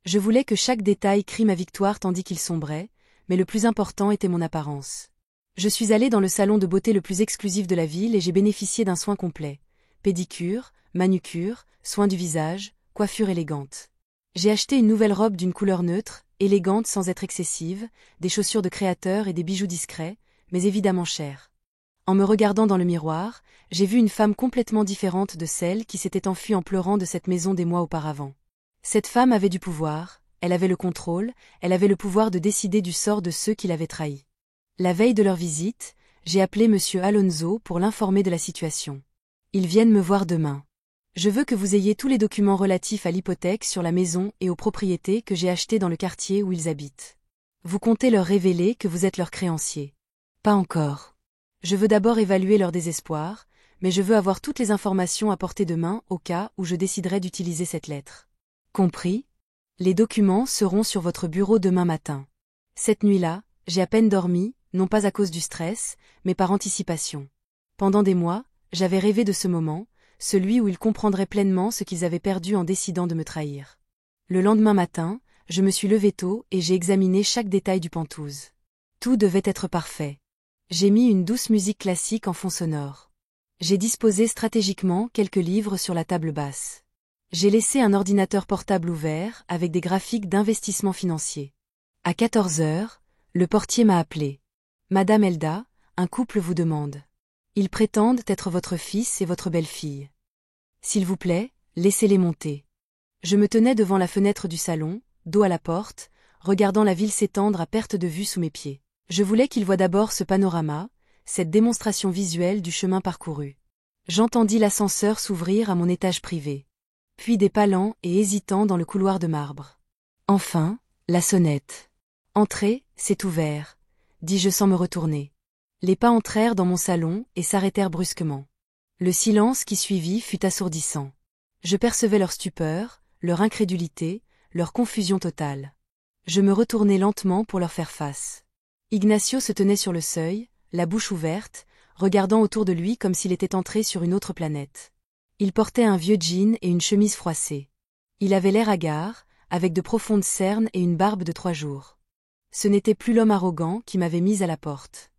Je voulais que chaque détail crie ma victoire tandis qu'il sombrait, mais le plus important était mon apparence. Je suis allée dans le salon de beauté le plus exclusif de la ville et j'ai bénéficié d'un soin complet. Pédicure, manucure, soins du visage, coiffure élégante. J'ai acheté une nouvelle robe d'une couleur neutre, élégante sans être excessive, des chaussures de créateur et des bijoux discrets, mais évidemment chers. En me regardant dans le miroir, j'ai vu une femme complètement différente de celle qui s'était enfuie en pleurant de cette maison des mois auparavant. Cette femme avait du pouvoir, elle avait le contrôle, elle avait le pouvoir de décider du sort de ceux qui l'avaient trahie. La veille de leur visite, j'ai appelé monsieur Alonso pour l'informer de la situation. Ils viennent me voir demain. Je veux que vous ayez tous les documents relatifs à l'hypothèque sur la maison et aux propriétés que j'ai achetées dans le quartier où ils habitent. Vous comptez leur révéler que vous êtes leur créancier. Pas encore. Je veux d'abord évaluer leur désespoir, mais je veux avoir toutes les informations à portée de main au cas où je déciderais d'utiliser cette lettre. Compris? Les documents seront sur votre bureau demain matin. Cette nuit-là, j'ai à peine dormi, non pas à cause du stress, mais par anticipation. Pendant des mois, j'avais rêvé de ce moment, celui où ils comprendraient pleinement ce qu'ils avaient perdu en décidant de me trahir. Le lendemain matin, je me suis levé tôt et j'ai examiné chaque détail du Penthouse. Tout devait être parfait. J'ai mis une douce musique classique en fond sonore. J'ai disposé stratégiquement quelques livres sur la table basse. J'ai laissé un ordinateur portable ouvert avec des graphiques d'investissement financier. À 14 heures, le portier m'a appelé. Madame Elda, un couple vous demande. Ils prétendent être votre fils et votre belle-fille. S'il vous plaît, laissez-les monter. Je me tenais devant la fenêtre du salon, dos à la porte, regardant la ville s'étendre à perte de vue sous mes pieds. Je voulais qu'ils voient d'abord ce panorama, cette démonstration visuelle du chemin parcouru. J'entendis l'ascenseur s'ouvrir à mon étage privé. Puis des pas lents et hésitants dans le couloir de marbre. Enfin, la sonnette. Entrez, c'est ouvert, dis-je sans me retourner. Les pas entrèrent dans mon salon et s'arrêtèrent brusquement. Le silence qui suivit fut assourdissant. Je percevais leur stupeur, leur incrédulité, leur confusion totale. Je me retournai lentement pour leur faire face. Ignacio se tenait sur le seuil, la bouche ouverte, regardant autour de lui comme s'il était entré sur une autre planète. Il portait un vieux jean et une chemise froissée. Il avait l'air hagard, avec de profondes cernes et une barbe de 3 jours. Ce n'était plus l'homme arrogant qui m'avait mise à la porte.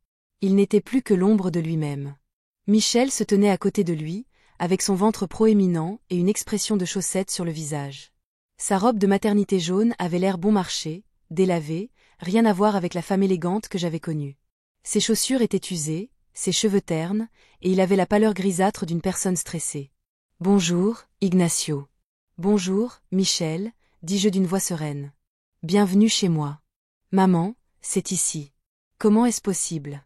Il n'était plus que l'ombre de lui-même. Michel se tenait à côté de lui, avec son ventre proéminent et une expression de chaussette sur le visage. Sa robe de maternité jaune avait l'air bon marché, délavée, rien à voir avec la femme élégante que j'avais connue. Ses chaussures étaient usées, ses cheveux ternes, et il avait la pâleur grisâtre d'une personne stressée. « Bonjour, Ignacio. »« Bonjour, Michel, » dis-je d'une voix sereine. « Bienvenue chez moi. »« Maman, c'est ici. »« Comment est-ce possible ?»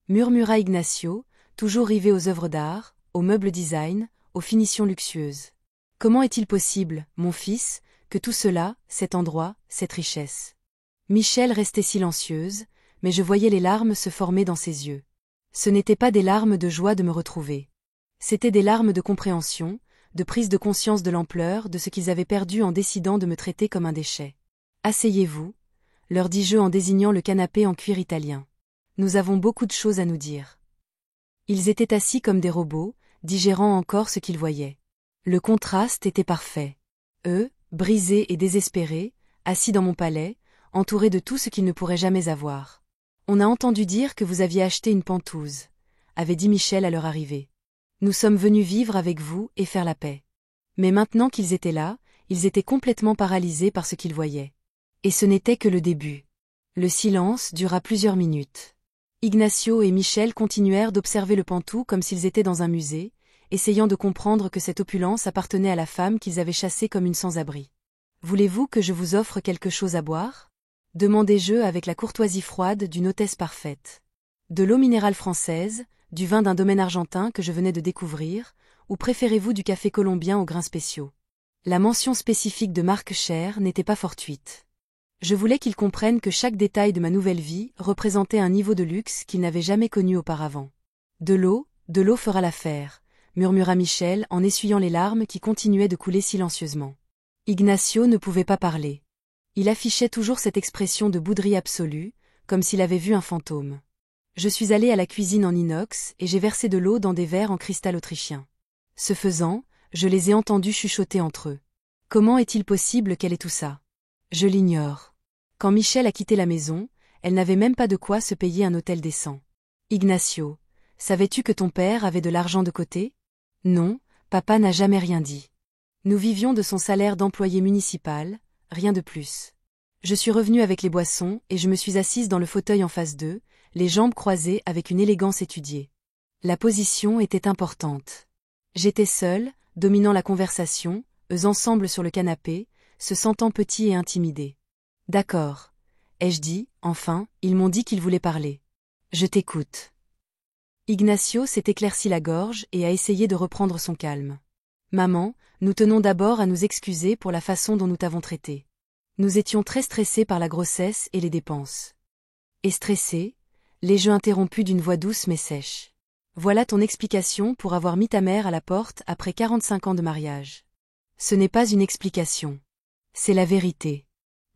murmura Ignacio, toujours rivé aux œuvres d'art, aux meubles design, aux finitions luxueuses. « Comment est-il possible, mon fils, que tout cela, cet endroit, cette richesse ?» Michel restait silencieuse, mais je voyais les larmes se former dans ses yeux. Ce n'étaient pas des larmes de joie de me retrouver. C'étaient des larmes de compréhension, de prise de conscience de l'ampleur de ce qu'ils avaient perdu en décidant de me traiter comme un déchet. « Asseyez-vous, » leur dis-je en désignant le canapé en cuir italien. « Nous avons beaucoup de choses à nous dire. » Ils étaient assis comme des robots, digérant encore ce qu'ils voyaient. Le contraste était parfait. Eux, brisés et désespérés, assis dans mon palais, entourés de tout ce qu'ils ne pourraient jamais avoir. « On a entendu dire que vous aviez acheté une Penthouse, » avait dit Michel à leur arrivée. « Nous sommes venus vivre avec vous et faire la paix. » Mais maintenant qu'ils étaient là, ils étaient complètement paralysés par ce qu'ils voyaient. Et ce n'était que le début. Le silence dura plusieurs minutes. Ignacio et Michel continuèrent d'observer le Pantou comme s'ils étaient dans un musée, essayant de comprendre que cette opulence appartenait à la femme qu'ils avaient chassée comme une sans-abri. « Voulez-vous que je vous offre quelque chose à boire ?» demandai-je avec la courtoisie froide d'une hôtesse parfaite. De l'eau minérale française, du vin d'un domaine argentin que je venais de découvrir, ou préférez-vous du café colombien aux grains spéciaux? La mention spécifique de marque chère n'était pas fortuite. Je voulais qu'ils comprennent que chaque détail de ma nouvelle vie représentait un niveau de luxe qu'ils n'avaient jamais connu auparavant. De l'eau fera l'affaire, murmura Michel en essuyant les larmes qui continuaient de couler silencieusement. Ignacio ne pouvait pas parler. Il affichait toujours cette expression de bouderie absolue, comme s'il avait vu un fantôme. Je suis allé à la cuisine en inox et j'ai versé de l'eau dans des verres en cristal autrichien. Ce faisant, je les ai entendus chuchoter entre eux. Comment est-il possible qu'elle ait tout ça? Je l'ignore. Quand Michel a quitté la maison, elle n'avait même pas de quoi se payer un hôtel décent. Ignacio, savais-tu que ton père avait de l'argent de côté? Non, papa n'a jamais rien dit. Nous vivions de son salaire d'employé municipal, rien de plus. Je suis revenue avec les boissons et je me suis assise dans le fauteuil en face d'eux, les jambes croisées avec une élégance étudiée. La position était importante. J'étais seule, dominant la conversation, eux ensemble sur le canapé, se sentant petits et intimidés. « D'accord. » ai-je dit, enfin, ils m'ont dit qu'ils voulaient parler. « Je t'écoute. » Ignacio s'est éclairci la gorge et a essayé de reprendre son calme. Maman, nous tenons d'abord à nous excuser pour la façon dont nous t'avons traité. Nous étions très stressés par la grossesse et les dépenses. Et stressés, les jeux interrompus d'une voix douce mais sèche. Voilà ton explication pour avoir mis ta mère à la porte après 45 ans de mariage. Ce n'est pas une explication. C'est la vérité.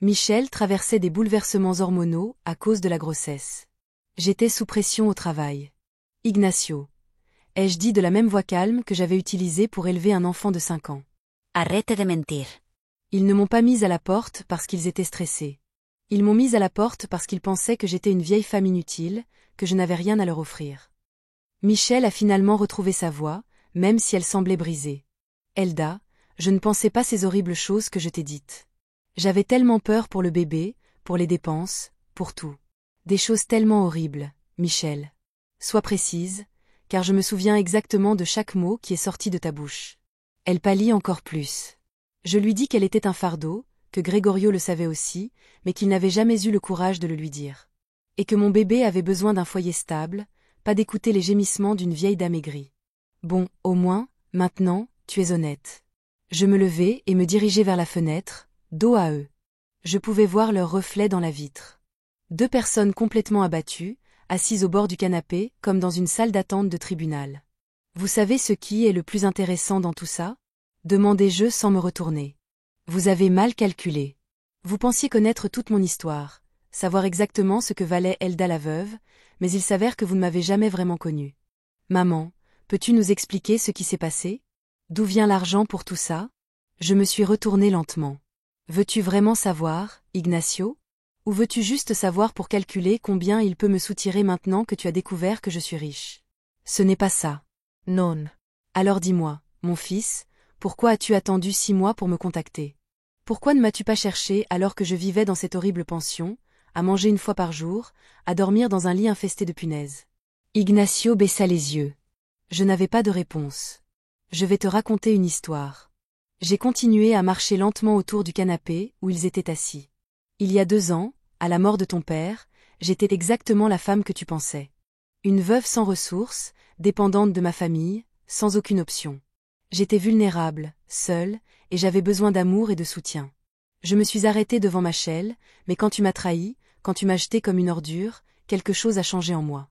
Michel traversait des bouleversements hormonaux à cause de la grossesse. J'étais sous pression au travail. Ignacio. Ai-je dit de la même voix calme que j'avais utilisée pour élever un enfant de 5 ans. Arrête de mentir. Ils ne m'ont pas mise à la porte parce qu'ils étaient stressés. Ils m'ont mise à la porte parce qu'ils pensaient que j'étais une vieille femme inutile, que je n'avais rien à leur offrir. Michel a finalement retrouvé sa voix, même si elle semblait brisée. Elda, je ne pensais pas ces horribles choses que je t'ai dites. J'avais tellement peur pour le bébé, pour les dépenses, pour tout. Des choses tellement horribles, Michel. Sois précise, car je me souviens exactement de chaque mot qui est sorti de ta bouche. Elle pâlit encore plus. Je lui dis qu'elle était un fardeau, que Gregorio le savait aussi, mais qu'il n'avait jamais eu le courage de le lui dire. Et que mon bébé avait besoin d'un foyer stable, pas d'écouter les gémissements d'une vieille dame aigrie. Bon, au moins, maintenant, tu es honnête. Je me levai et me dirigeai vers la fenêtre, dos à eux. Je pouvais voir leur reflet dans la vitre. 2 personnes complètement abattues, assises au bord du canapé, comme dans une salle d'attente de tribunal. Vous savez ce qui est le plus intéressant dans tout ça? Demandai-je sans me retourner. Vous avez mal calculé. Vous pensiez connaître toute mon histoire, savoir exactement ce que valait Elda la veuve, mais il s'avère que vous ne m'avez jamais vraiment connue. Maman, peux-tu nous expliquer ce qui s'est passé? D'où vient l'argent pour tout ça? Je me suis retournée lentement. Veux-tu vraiment savoir, Ignacio? Ou veux-tu juste savoir pour calculer combien il peut me soutirer maintenant que tu as découvert que je suis riche? Ce n'est pas ça. Non. Alors dis-moi, mon fils, pourquoi as-tu attendu 6 mois pour me contacter? Pourquoi ne m'as-tu pas cherché alors que je vivais dans cette horrible pension, à manger 1 fois par jour, à dormir dans un lit infesté de punaises? Ignacio baissa les yeux. Je n'avais pas de réponse. Je vais te raconter une histoire. J'ai continué à marcher lentement autour du canapé où ils étaient assis. Il y a 2 ans, à la mort de ton père, j'étais exactement la femme que tu pensais. Une veuve sans ressources, dépendante de ma famille, sans aucune option. J'étais vulnérable, seule, et j'avais besoin d'amour et de soutien. Je me suis arrêtée devant ma chaîne, mais quand tu m'as trahi, quand tu m'as jetée comme une ordure, quelque chose a changé en moi.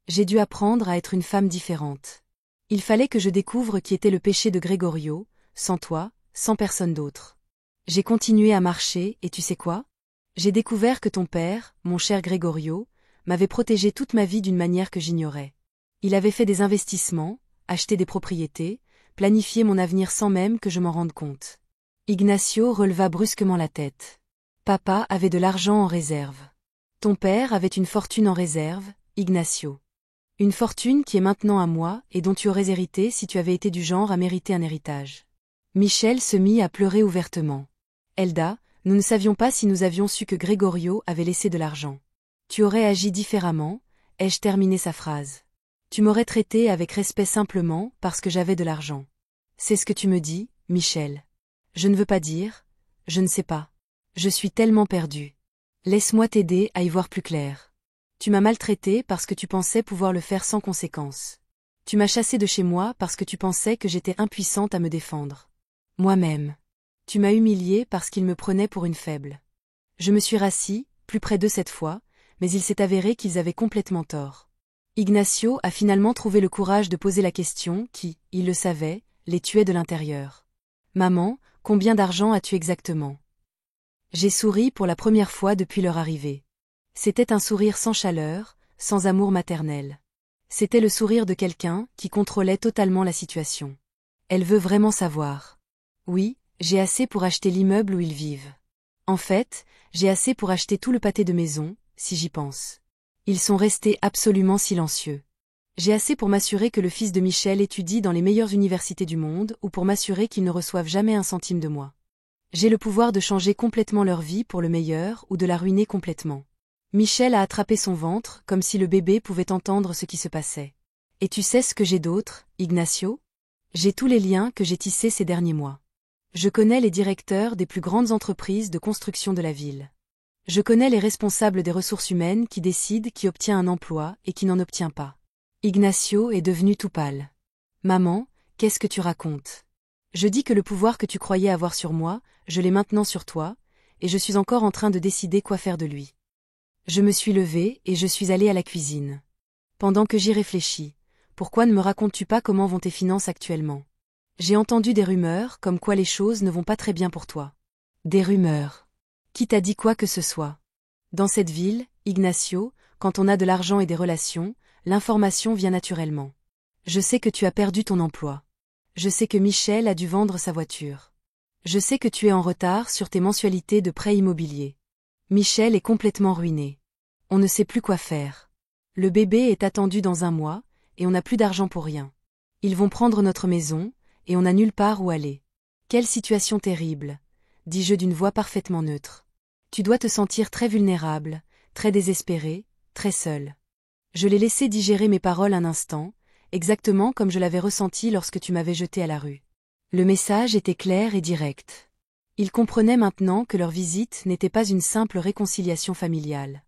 J'ai dû apprendre à être une femme différente. Il fallait que je découvre qui était le péché de Gregorio, sans toi, sans personne d'autre. J'ai continué à marcher, et tu sais quoi? J'ai découvert que ton père, mon cher Gregorio, m'avait protégé toute ma vie d'une manière que j'ignorais. Il avait fait des investissements, acheté des propriétés, planifié mon avenir sans même que je m'en rende compte. Ignacio releva brusquement la tête. Papa avait de l'argent en réserve. Ton père avait une fortune en réserve, Ignacio. Une fortune qui est maintenant à moi et dont tu aurais hérité si tu avais été du genre à mériter un héritage. Michel se mit à pleurer ouvertement. Elda, nous ne savions pas si nous avions su que Gregorio avait laissé de l'argent. Tu aurais agi différemment, ai-je terminé sa phrase. Tu m'aurais traité avec respect simplement parce que j'avais de l'argent. C'est ce que tu me dis, Michel. Je ne veux pas dire, je ne sais pas. Je suis tellement perdue. Laisse-moi t'aider à y voir plus clair. Tu m'as maltraité parce que tu pensais pouvoir le faire sans conséquence. Tu m'as chassée de chez moi parce que tu pensais que j'étais impuissante à me défendre. Moi-même. Tu m'as humiliée parce qu'il me prenait pour une faible. Je me suis rassis, plus près d'eux cette fois, mais il s'est avéré qu'ils avaient complètement tort. Ignacio a finalement trouvé le courage de poser la question qui, il le savait, les tuait de l'intérieur. Maman, combien d'argent as-tu exactement? J'ai souri pour la première fois depuis leur arrivée. C'était un sourire sans chaleur, sans amour maternel. C'était le sourire de quelqu'un qui contrôlait totalement la situation. Elle veut vraiment savoir. Oui, j'ai assez pour acheter l'immeuble où ils vivent. En fait, j'ai assez pour acheter tout le pâté de maison, si j'y pense. Ils sont restés absolument silencieux. J'ai assez pour m'assurer que le fils de Michel étudie dans les meilleures universités du monde ou pour m'assurer qu'ils ne reçoivent jamais un centime de moi. J'ai le pouvoir de changer complètement leur vie pour le meilleur ou de la ruiner complètement. Michel a attrapé son ventre comme si le bébé pouvait entendre ce qui se passait. Et tu sais ce que j'ai d'autre, Ignacio? J'ai tous les liens que j'ai tissés ces derniers mois. Je connais les directeurs des plus grandes entreprises de construction de la ville. Je connais les responsables des ressources humaines qui décident qui obtient un emploi et qui n'en obtient pas. Ignacio est devenu tout pâle. Maman, qu'est-ce que tu racontes? Je dis que le pouvoir que tu croyais avoir sur moi, je l'ai maintenant sur toi, et je suis encore en train de décider quoi faire de lui. Je me suis levée et je suis allée à la cuisine. Pendant que j'y réfléchis, pourquoi ne me racontes-tu pas comment vont tes finances actuellement? J'ai entendu des rumeurs comme quoi les choses ne vont pas très bien pour toi. Des rumeurs. Qui t'a dit quoi que ce soit? Dans cette ville, Ignacio, quand on a de l'argent et des relations, l'information vient naturellement. Je sais que tu as perdu ton emploi. Je sais que Michel a dû vendre sa voiture. Je sais que tu es en retard sur tes mensualités de prêt immobilier. Michel est complètement ruiné. On ne sait plus quoi faire. Le bébé est attendu dans un mois, et on n'a plus d'argent pour rien. Ils vont prendre notre maison, et on n'a nulle part où aller. Quelle situation terrible, dis-je d'une voix parfaitement neutre. Tu dois te sentir très vulnérable, très désespéré, très seul. Je l'ai laissé digérer mes paroles un instant, exactement comme je l'avais ressenti lorsque tu m'avais jeté à la rue. Le message était clair et direct. Ils comprenaient maintenant que leur visite n'était pas une simple réconciliation familiale.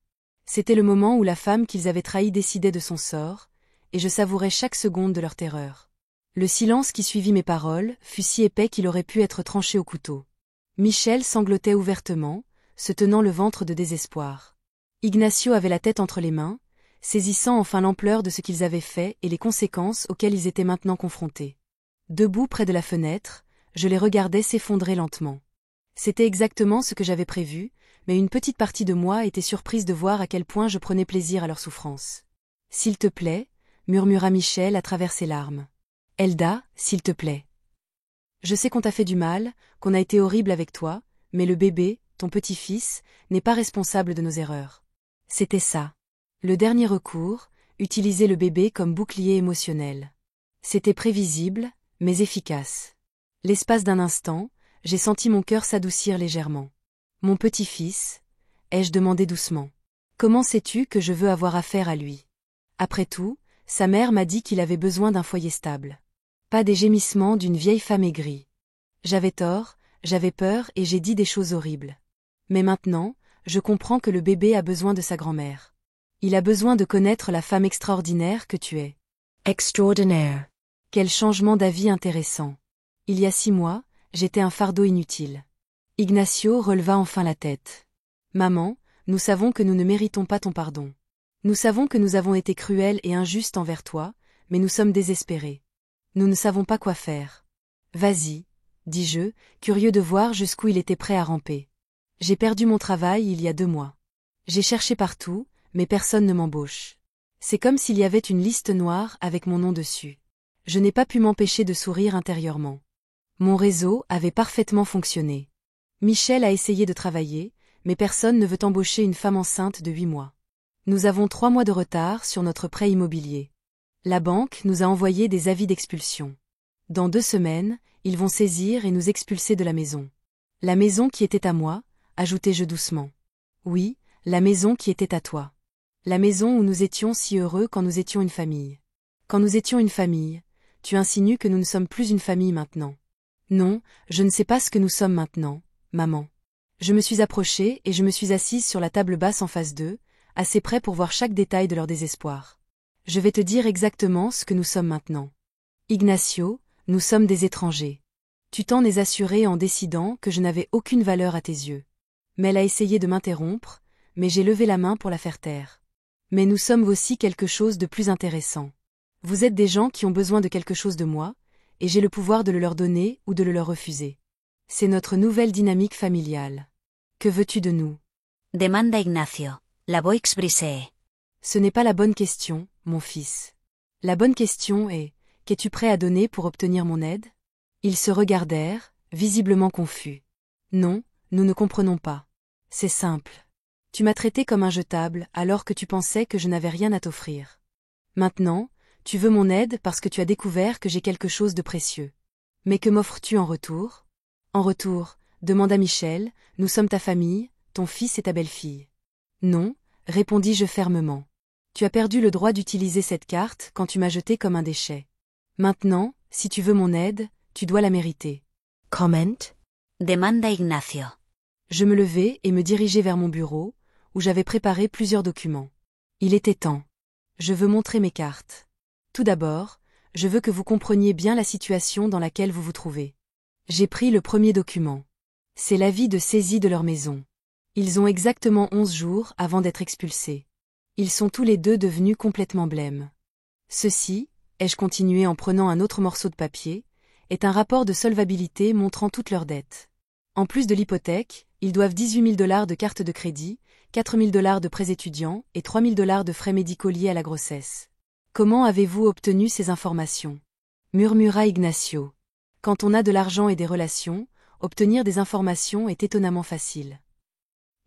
C'était le moment où la femme qu'ils avaient trahie décidait de son sort, et je savourais chaque seconde de leur terreur. Le silence qui suivit mes paroles fut si épais qu'il aurait pu être tranché au couteau. Michel sanglotait ouvertement, se tenant le ventre de désespoir. Ignacio avait la tête entre les mains, saisissant enfin l'ampleur de ce qu'ils avaient fait et les conséquences auxquelles ils étaient maintenant confrontés. Debout près de la fenêtre, je les regardais s'effondrer lentement. C'était exactement ce que j'avais prévu, mais une petite partie de moi était surprise de voir à quel point je prenais plaisir à leur souffrance. « S'il te plaît, » murmura Michel à travers ses larmes. « Elda, s'il te plaît. Je sais qu'on t'a fait du mal, qu'on a été horrible avec toi, mais le bébé, ton petit-fils, n'est pas responsable de nos erreurs. » C'était ça. Le dernier recours, utiliser le bébé comme bouclier émotionnel. C'était prévisible, mais efficace. L'espace d'un instant, j'ai senti mon cœur s'adoucir légèrement. « Mon petit-fils » ai-je demandé doucement. « Comment sais-tu que je veux avoir affaire à lui? Après tout, sa mère m'a dit qu'il avait besoin d'un foyer stable. » Pas des gémissements d'une vieille femme aigrie. J'avais tort, j'avais peur et j'ai dit des choses horribles. Mais maintenant, je comprends que le bébé a besoin de sa grand-mère. Il a besoin de connaître la femme extraordinaire que tu es. Extraordinaire. Quel changement d'avis intéressant. Il y a 6 mois, j'étais un fardeau inutile. Ignacio releva enfin la tête. Maman, nous savons que nous ne méritons pas ton pardon. Nous savons que nous avons été cruels et injustes envers toi, mais nous sommes désespérés. Nous ne savons pas quoi faire. Vas-y, dis-je, curieux de voir jusqu'où il était prêt à ramper. J'ai perdu mon travail il y a 2 mois. J'ai cherché partout, mais personne ne m'embauche. C'est comme s'il y avait une liste noire avec mon nom dessus. Je n'ai pas pu m'empêcher de sourire intérieurement. Mon réseau avait parfaitement fonctionné. Michel a essayé de travailler, mais personne ne veut embaucher une femme enceinte de 8 mois. Nous avons 3 mois de retard sur notre prêt immobilier. La banque nous a envoyé des avis d'expulsion. Dans 2 semaines, ils vont saisir et nous expulser de la maison. La maison qui était à moi, ajoutai-je doucement. Oui, la maison qui était à toi. La maison où nous étions si heureux quand nous étions une famille. Quand nous étions une famille, tu insinues que nous ne sommes plus une famille maintenant. Non, je ne sais pas ce que nous sommes maintenant, maman. Je me suis approchée et je me suis assise sur la table basse en face d'eux, assez près pour voir chaque détail de leur désespoir. Je vais te dire exactement ce que nous sommes maintenant. Ignacio, nous sommes des étrangers. Tu t'en es assuré en décidant que je n'avais aucune valeur à tes yeux. Mel a essayé de m'interrompre, mais j'ai levé la main pour la faire taire. Mais nous sommes aussi quelque chose de plus intéressant. Vous êtes des gens qui ont besoin de quelque chose de moi, et j'ai le pouvoir de le leur donner ou de le leur refuser. C'est notre nouvelle dynamique familiale. Que veux-tu de nous? Demanda Ignacio. La voix brisée. Ce n'est pas la bonne question, mon fils. La bonne question est, qu'es-tu prêt à donner pour obtenir mon aide? Ils se regardèrent, visiblement confus. Non, nous ne comprenons pas. C'est simple. Tu m'as traité comme un jetable alors que tu pensais que je n'avais rien à t'offrir. Maintenant, tu veux mon aide parce que tu as découvert que j'ai quelque chose de précieux. Mais que m'offres-tu en retour? En retour, demanda Michel, nous sommes ta famille, ton fils et ta belle-fille. Non, répondis-je fermement. Tu as perdu le droit d'utiliser cette carte quand tu m'as jeté comme un déchet. Maintenant, si tu veux mon aide, tu dois la mériter. Comment? Demanda Ignacio. Je me levai et me dirigeai vers mon bureau, où j'avais préparé plusieurs documents. Il était temps. Je veux montrer mes cartes. Tout d'abord, je veux que vous compreniez bien la situation dans laquelle vous vous trouvez. J'ai pris le premier document. C'est l'avis de saisie de leur maison. Ils ont exactement 11 jours avant d'être expulsés. Ils sont tous les deux devenus complètement blêmes. Ceci, ai-je continué en prenant un autre morceau de papier, est un rapport de solvabilité montrant toutes leurs dettes. En plus de l'hypothèque, ils doivent 18 000 $ de carte de crédit, 4 000 $ de prêts étudiants et 3 000 $ de frais médicaux liés à la grossesse. Comment avez-vous obtenu ces informations? Murmura Ignacio. Quand on a de l'argent et des relations, obtenir des informations est étonnamment facile.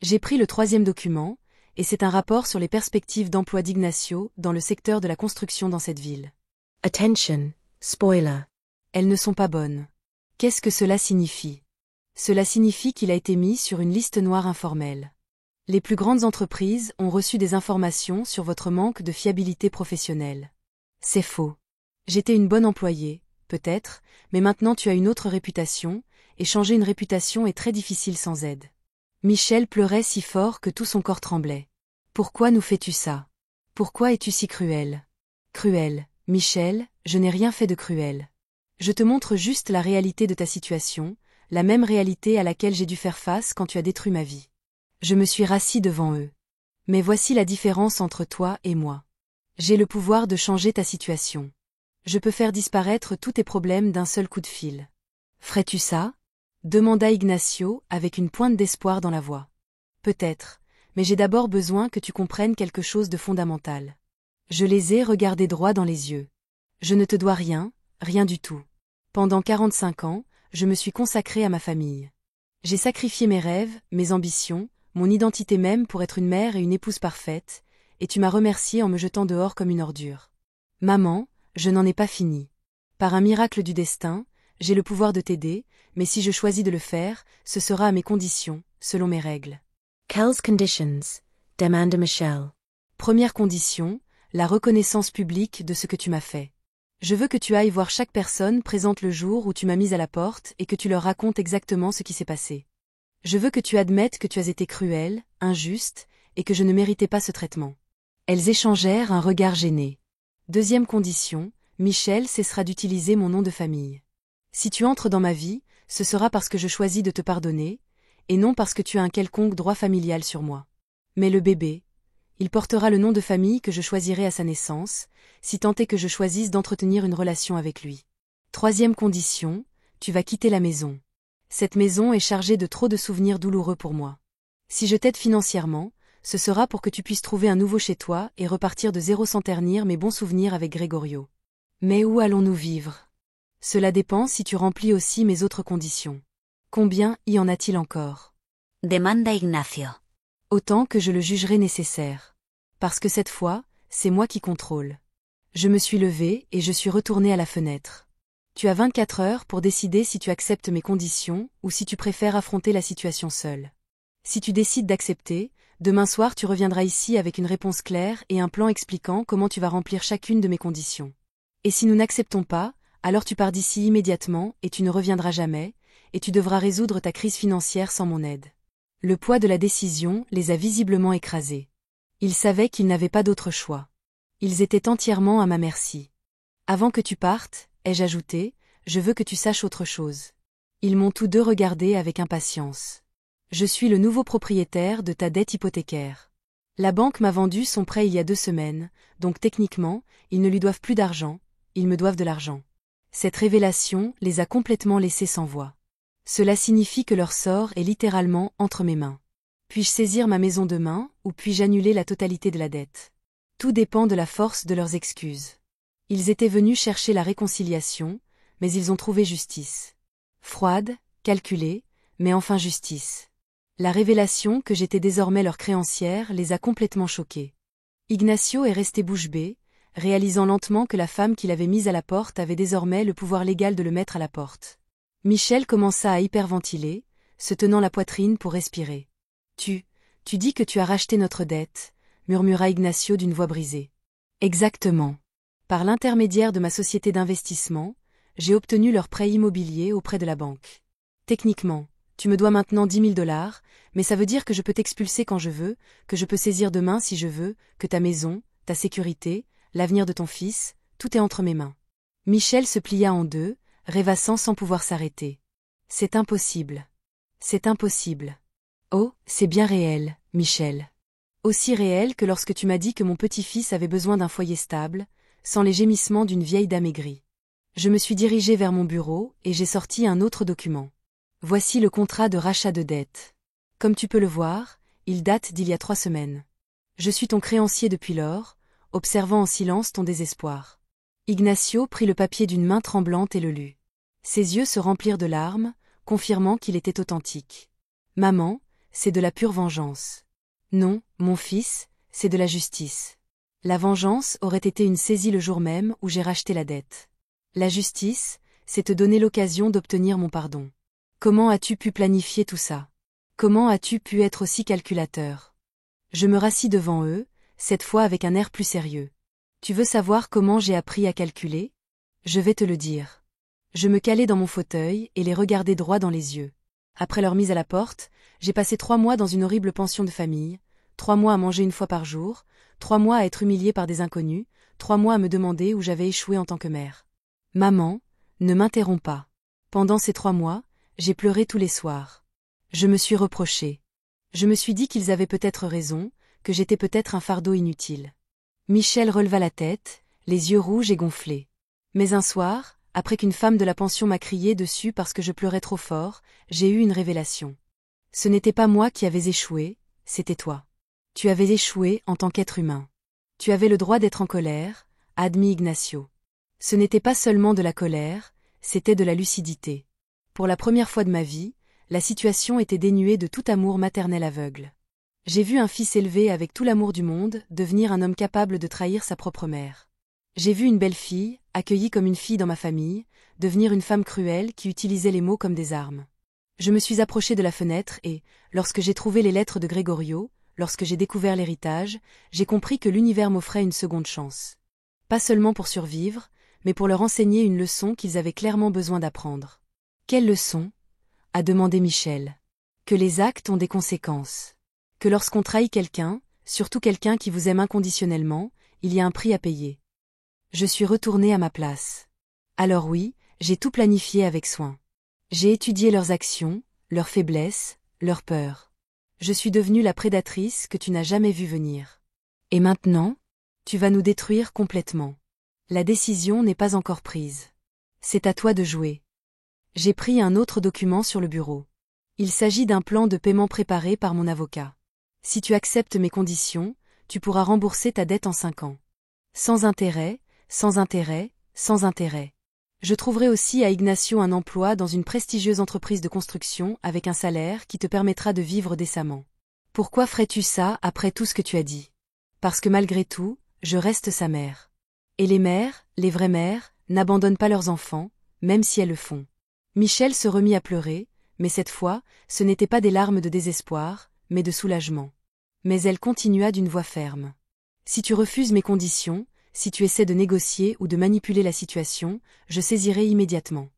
J'ai pris le troisième document, et c'est un rapport sur les perspectives d'emploi d'Ignacio dans le secteur de la construction dans cette ville. Attention, spoiler. Elles ne sont pas bonnes. Qu'est-ce que cela signifie? Cela signifie qu'il a été mis sur une liste noire informelle. Les plus grandes entreprises ont reçu des informations sur votre manque de fiabilité professionnelle. C'est faux. J'étais une bonne employée, peut-être, mais maintenant tu as une autre réputation, et changer une réputation est très difficile sans aide. Michel pleurait si fort que tout son corps tremblait. Pourquoi nous fais-tu ça? Pourquoi es-tu si cruel? Cruel, Michel, je n'ai rien fait de cruel. Je te montre juste la réalité de ta situation, la même réalité à laquelle j'ai dû faire face quand tu as détruit ma vie. Je me suis rassis devant eux. Mais voici la différence entre toi et moi. J'ai le pouvoir de changer ta situation. Je peux faire disparaître tous tes problèmes d'un seul coup de fil. Ferais-tu ça? Demanda Ignacio avec une pointe d'espoir dans la voix. Peut-être, mais j'ai d'abord besoin que tu comprennes quelque chose de fondamental. Je les ai regardés droit dans les yeux. Je ne te dois rien, rien du tout. Pendant 45 ans, je me suis consacrée à ma famille. J'ai sacrifié mes rêves, mes ambitions, mon identité même pour être une mère et une épouse parfaite, et tu m'as remerciée en me jetant dehors comme une ordure. Maman, je n'en ai pas fini. Par un miracle du destin, j'ai le pouvoir de t'aider, mais si je choisis de le faire, ce sera à mes conditions, selon mes règles. Quelles conditions? Demande Michel. Première condition, la reconnaissance publique de ce que tu m'as fait. Je veux que tu ailles voir chaque personne présente le jour où tu m'as mise à la porte et que tu leur racontes exactement ce qui s'est passé. Je veux que tu admettes que tu as été cruel, injuste, et que je ne méritais pas ce traitement. Elles échangèrent un regard gêné. Deuxième condition, Michel cessera d'utiliser mon nom de famille. Si tu entres dans ma vie, ce sera parce que je choisis de te pardonner, et non parce que tu as un quelconque droit familial sur moi. Mais le bébé, il portera le nom de famille que je choisirai à sa naissance, si tant est que je choisisse d'entretenir une relation avec lui. Troisième condition, tu vas quitter la maison. Cette maison est chargée de trop de souvenirs douloureux pour moi. Si je t'aide financièrement, ce sera pour que tu puisses trouver un nouveau chez toi et repartir de zéro sans ternir mes bons souvenirs avec Gregorio. Mais où allons-nous vivre? Cela dépend si tu remplis aussi mes autres conditions. Combien y en a-t-il encore? Demanda Ignacio. Autant que je le jugerai nécessaire. Parce que cette fois, c'est moi qui contrôle. Je me suis levée et je suis retournée à la fenêtre. Tu as 24 heures pour décider si tu acceptes mes conditions ou si tu préfères affronter la situation seule. Si tu décides d'accepter, demain soir tu reviendras ici avec une réponse claire et un plan expliquant comment tu vas remplir chacune de mes conditions. Et si nous n'acceptons pas, alors tu pars d'ici immédiatement et tu ne reviendras jamais, et tu devras résoudre ta crise financière sans mon aide. Le poids de la décision les a visiblement écrasés. Ils savaient qu'ils n'avaient pas d'autre choix. Ils étaient entièrement à ma merci. Avant que tu partes, ai-je ajouté, je veux que tu saches autre chose. Ils m'ont tous deux regardé avec impatience. Je suis le nouveau propriétaire de ta dette hypothécaire. La banque m'a vendu son prêt il y a 2 semaines, donc techniquement, ils ne lui doivent plus d'argent, ils me doivent de l'argent. Cette révélation les a complètement laissés sans voix. Cela signifie que leur sort est littéralement entre mes mains. Puis-je saisir ma maison demain, ou puis-je annuler la totalité de la dette? Tout dépend de la force de leurs excuses. Ils étaient venus chercher la réconciliation, mais ils ont trouvé justice. Froide, calculée, mais enfin justice. La révélation que j'étais désormais leur créancière les a complètement choqués. Ignacio est resté bouche bée, réalisant lentement que la femme qu'il avait mise à la porte avait désormais le pouvoir légal de le mettre à la porte. Michel commença à hyperventiler, se tenant la poitrine pour respirer. Tu dis que tu as racheté notre dette, murmura Ignacio d'une voix brisée. Exactement. Par l'intermédiaire de ma société d'investissement, j'ai obtenu leur prêt immobilier auprès de la banque. Techniquement, tu me dois maintenant 10 000 $, mais ça veut dire que je peux t'expulser quand je veux, que je peux saisir demain si je veux, que ta maison, ta sécurité, l'avenir de ton fils, tout est entre mes mains. Michel se plia en deux, rêvassant sans pouvoir s'arrêter. C'est impossible. C'est impossible. Oh, c'est bien réel, Michel. Aussi réel que lorsque tu m'as dit que mon petit-fils avait besoin d'un foyer stable, sans les gémissements d'une vieille dame aigrie. Je me suis dirigé vers mon bureau et j'ai sorti un autre document. Voici le contrat de rachat de dette. Comme tu peux le voir, il date d'il y a 3 semaines. Je suis ton créancier depuis lors, observant en silence ton désespoir. Ignacio prit le papier d'une main tremblante et le lut. Ses yeux se remplirent de larmes, confirmant qu'il était authentique. Maman, c'est de la pure vengeance. Non, mon fils, c'est de la justice. La vengeance aurait été une saisie le jour même où j'ai racheté la dette. La justice, c'est te donner l'occasion d'obtenir mon pardon. Comment as-tu pu planifier tout ça? Comment as-tu pu être aussi calculateur? Je me rassis devant eux, cette fois avec un air plus sérieux. Tu veux savoir comment j'ai appris à calculer? Je vais te le dire. Je me calai dans mon fauteuil et les regardai droit dans les yeux. Après leur mise à la porte, j'ai passé 3 mois dans une horrible pension de famille, 3 mois à manger 1 fois par jour, 3 mois à être humiliée par des inconnus, 3 mois à me demander où j'avais échoué en tant que mère. Maman, ne m'interromps pas. Pendant ces 3 mois, j'ai pleuré tous les soirs. Je me suis reproché. Je me suis dit qu'ils avaient peut-être raison, que j'étais peut-être un fardeau inutile. Michel releva la tête, les yeux rouges et gonflés. Mais un soir, après qu'une femme de la pension m'a crié dessus parce que je pleurais trop fort, j'ai eu une révélation. Ce n'était pas moi qui avais échoué, c'était toi. Tu avais échoué en tant qu'être humain. Tu avais le droit d'être en colère, a admis Ignacio. Ce n'était pas seulement de la colère, c'était de la lucidité. Pour la première fois de ma vie, la situation était dénuée de tout amour maternel aveugle. J'ai vu un fils élevé avec tout l'amour du monde devenir un homme capable de trahir sa propre mère. J'ai vu une belle fille, accueillie comme une fille dans ma famille, devenir une femme cruelle qui utilisait les mots comme des armes. Je me suis approchée de la fenêtre et, lorsque j'ai trouvé les lettres de Gregorio, lorsque j'ai découvert l'héritage, j'ai compris que l'univers m'offrait une seconde chance. Pas seulement pour survivre, mais pour leur enseigner une leçon qu'ils avaient clairement besoin d'apprendre. Quelle leçon? A demandé Michel. Que les actes ont des conséquences. Que lorsqu'on trahit quelqu'un, surtout quelqu'un qui vous aime inconditionnellement, il y a un prix à payer. Je suis retournée à ma place. Alors oui, j'ai tout planifié avec soin. J'ai étudié leurs actions, leurs faiblesses, leurs peurs. Je suis devenue la prédatrice que tu n'as jamais vue venir. Et maintenant? Tu vas nous détruire complètement. La décision n'est pas encore prise. C'est à toi de jouer. J'ai pris un autre document sur le bureau. Il s'agit d'un plan de paiement préparé par mon avocat. Si tu acceptes mes conditions, tu pourras rembourser ta dette en 5 ans. Sans intérêt, sans intérêt, sans intérêt. Je trouverai aussi à Ignacio un emploi dans une prestigieuse entreprise de construction avec un salaire qui te permettra de vivre décemment. Pourquoi ferais-tu ça après tout ce que tu as dit? Parce que malgré tout, je reste sa mère. Et les mères, les vraies mères, n'abandonnent pas leurs enfants, même si elles le font. Michel se remit à pleurer, mais cette fois, ce n'étaient pas des larmes de désespoir, mais de soulagement. Mais elle continua d'une voix ferme. Si tu refuses mes conditions, si tu essaies de négocier ou de manipuler la situation, je saisirai immédiatement.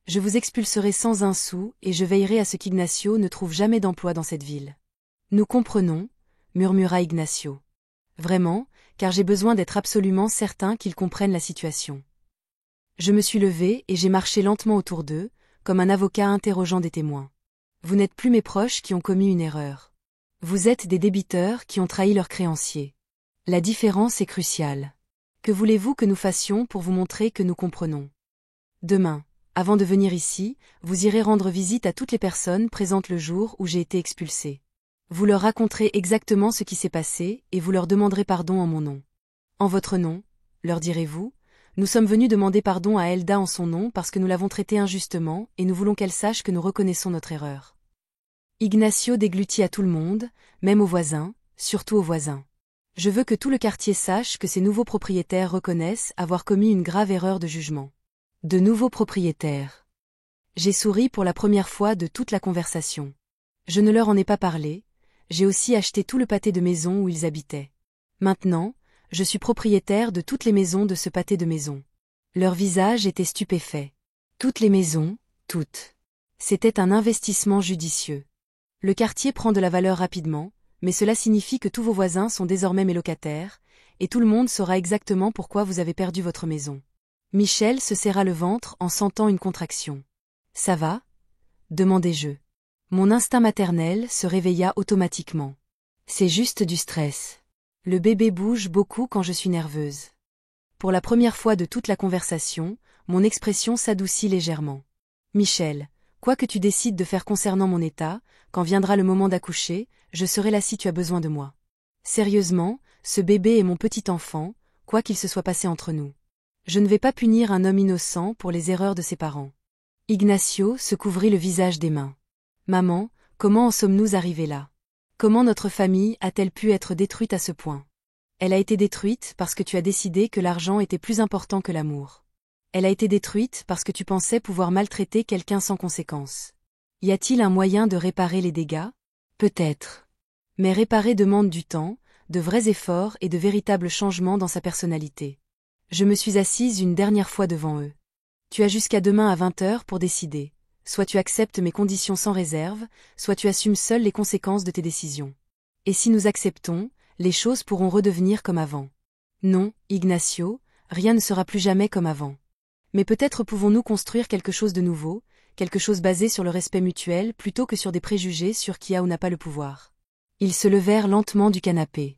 Je vous expulserai sans un sou et je veillerai à ce qu'Ignacio ne trouve jamais d'emploi dans cette ville. Nous comprenons, murmura Ignacio. Vraiment, car j'ai besoin d'être absolument certain qu'ils comprennent la situation. Je me suis levée et j'ai marché lentement autour d'eux, comme un avocat interrogeant des témoins. Vous n'êtes plus mes proches qui ont commis une erreur. Vous êtes des débiteurs qui ont trahi leurs créanciers. La différence est cruciale. Que voulez-vous que nous fassions pour vous montrer que nous comprenons? Demain, avant de venir ici, vous irez rendre visite à toutes les personnes présentes le jour où j'ai été expulsée. Vous leur raconterez exactement ce qui s'est passé et vous leur demanderez pardon en mon nom. En votre nom, leur direz-vous, nous sommes venus demander pardon à Elda en son nom parce que nous l'avons traitée injustement et nous voulons qu'elle sache que nous reconnaissons notre erreur. Ignacio déglutit à tout le monde, même aux voisins, surtout aux voisins. Je veux que tout le quartier sache que ces nouveaux propriétaires reconnaissent avoir commis une grave erreur de jugement. De nouveaux propriétaires. J'ai souri pour la première fois de toute la conversation. Je ne leur en ai pas parlé, j'ai aussi acheté tout le pâté de maison où ils habitaient. Maintenant, je suis propriétaire de toutes les maisons de ce pâté de maison. Leur visage était stupéfait. Toutes les maisons, toutes. C'était un investissement judicieux. Le quartier prend de la valeur rapidement, mais cela signifie que tous vos voisins sont désormais mes locataires, et tout le monde saura exactement pourquoi vous avez perdu votre maison. Michel se serra le ventre en sentant une contraction. Ça va? Demandai-je. Mon instinct maternel se réveilla automatiquement. C'est juste du stress. Le bébé bouge beaucoup quand je suis nerveuse. Pour la première fois de toute la conversation, mon expression s'adoucit légèrement. Michel, quoi que tu décides de faire concernant mon état, quand viendra le moment d'accoucher, je serai là si tu as besoin de moi. Sérieusement, ce bébé est mon petit enfant, quoi qu'il se soit passé entre nous. Je ne vais pas punir un homme innocent pour les erreurs de ses parents. Ignacio se couvrit le visage des mains. Maman, comment en sommes-nous arrivés là? Comment notre famille a-t-elle pu être détruite à ce point? Elle a été détruite parce que tu as décidé que l'argent était plus important que l'amour. Elle a été détruite parce que tu pensais pouvoir maltraiter quelqu'un sans conséquence. Y a-t-il un moyen de réparer les dégâts? Peut-être. Mais réparer demande du temps, de vrais efforts et de véritables changements dans sa personnalité. Je me suis assise une dernière fois devant eux. Tu as jusqu'à demain à 20h pour décider. Soit tu acceptes mes conditions sans réserve, soit tu assumes seul les conséquences de tes décisions. Et si nous acceptons, les choses pourront redevenir comme avant. Non, Ignacio, rien ne sera plus jamais comme avant. Mais peut-être pouvons-nous construire quelque chose de nouveau, quelque chose basé sur le respect mutuel plutôt que sur des préjugés sur qui a ou n'a pas le pouvoir. Ils se levèrent lentement du canapé.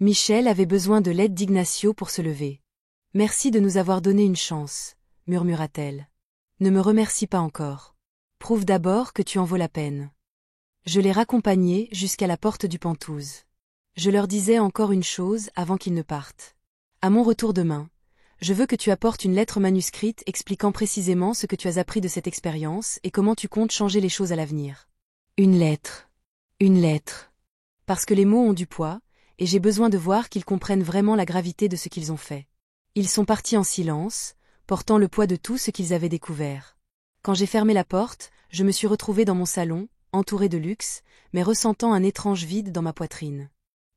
Michel avait besoin de l'aide d'Ignacio pour se lever. « Merci de nous avoir donné une chance », murmura-t-elle. « Ne me remercie pas encore. Prouve d'abord que tu en vaux la peine. » Je les raccompagnai jusqu'à la porte du Penthouse. Je leur disais encore une chose avant qu'ils ne partent. À mon retour demain, je veux que tu apportes une lettre manuscrite expliquant précisément ce que tu as appris de cette expérience et comment tu comptes changer les choses à l'avenir. Une lettre. Une lettre. Parce que les mots ont du poids, et j'ai besoin de voir qu'ils comprennent vraiment la gravité de ce qu'ils ont fait. Ils sont partis en silence, portant le poids de tout ce qu'ils avaient découvert. Quand j'ai fermé la porte, je me suis retrouvée dans mon salon, entourée de luxe, mais ressentant un étrange vide dans ma poitrine.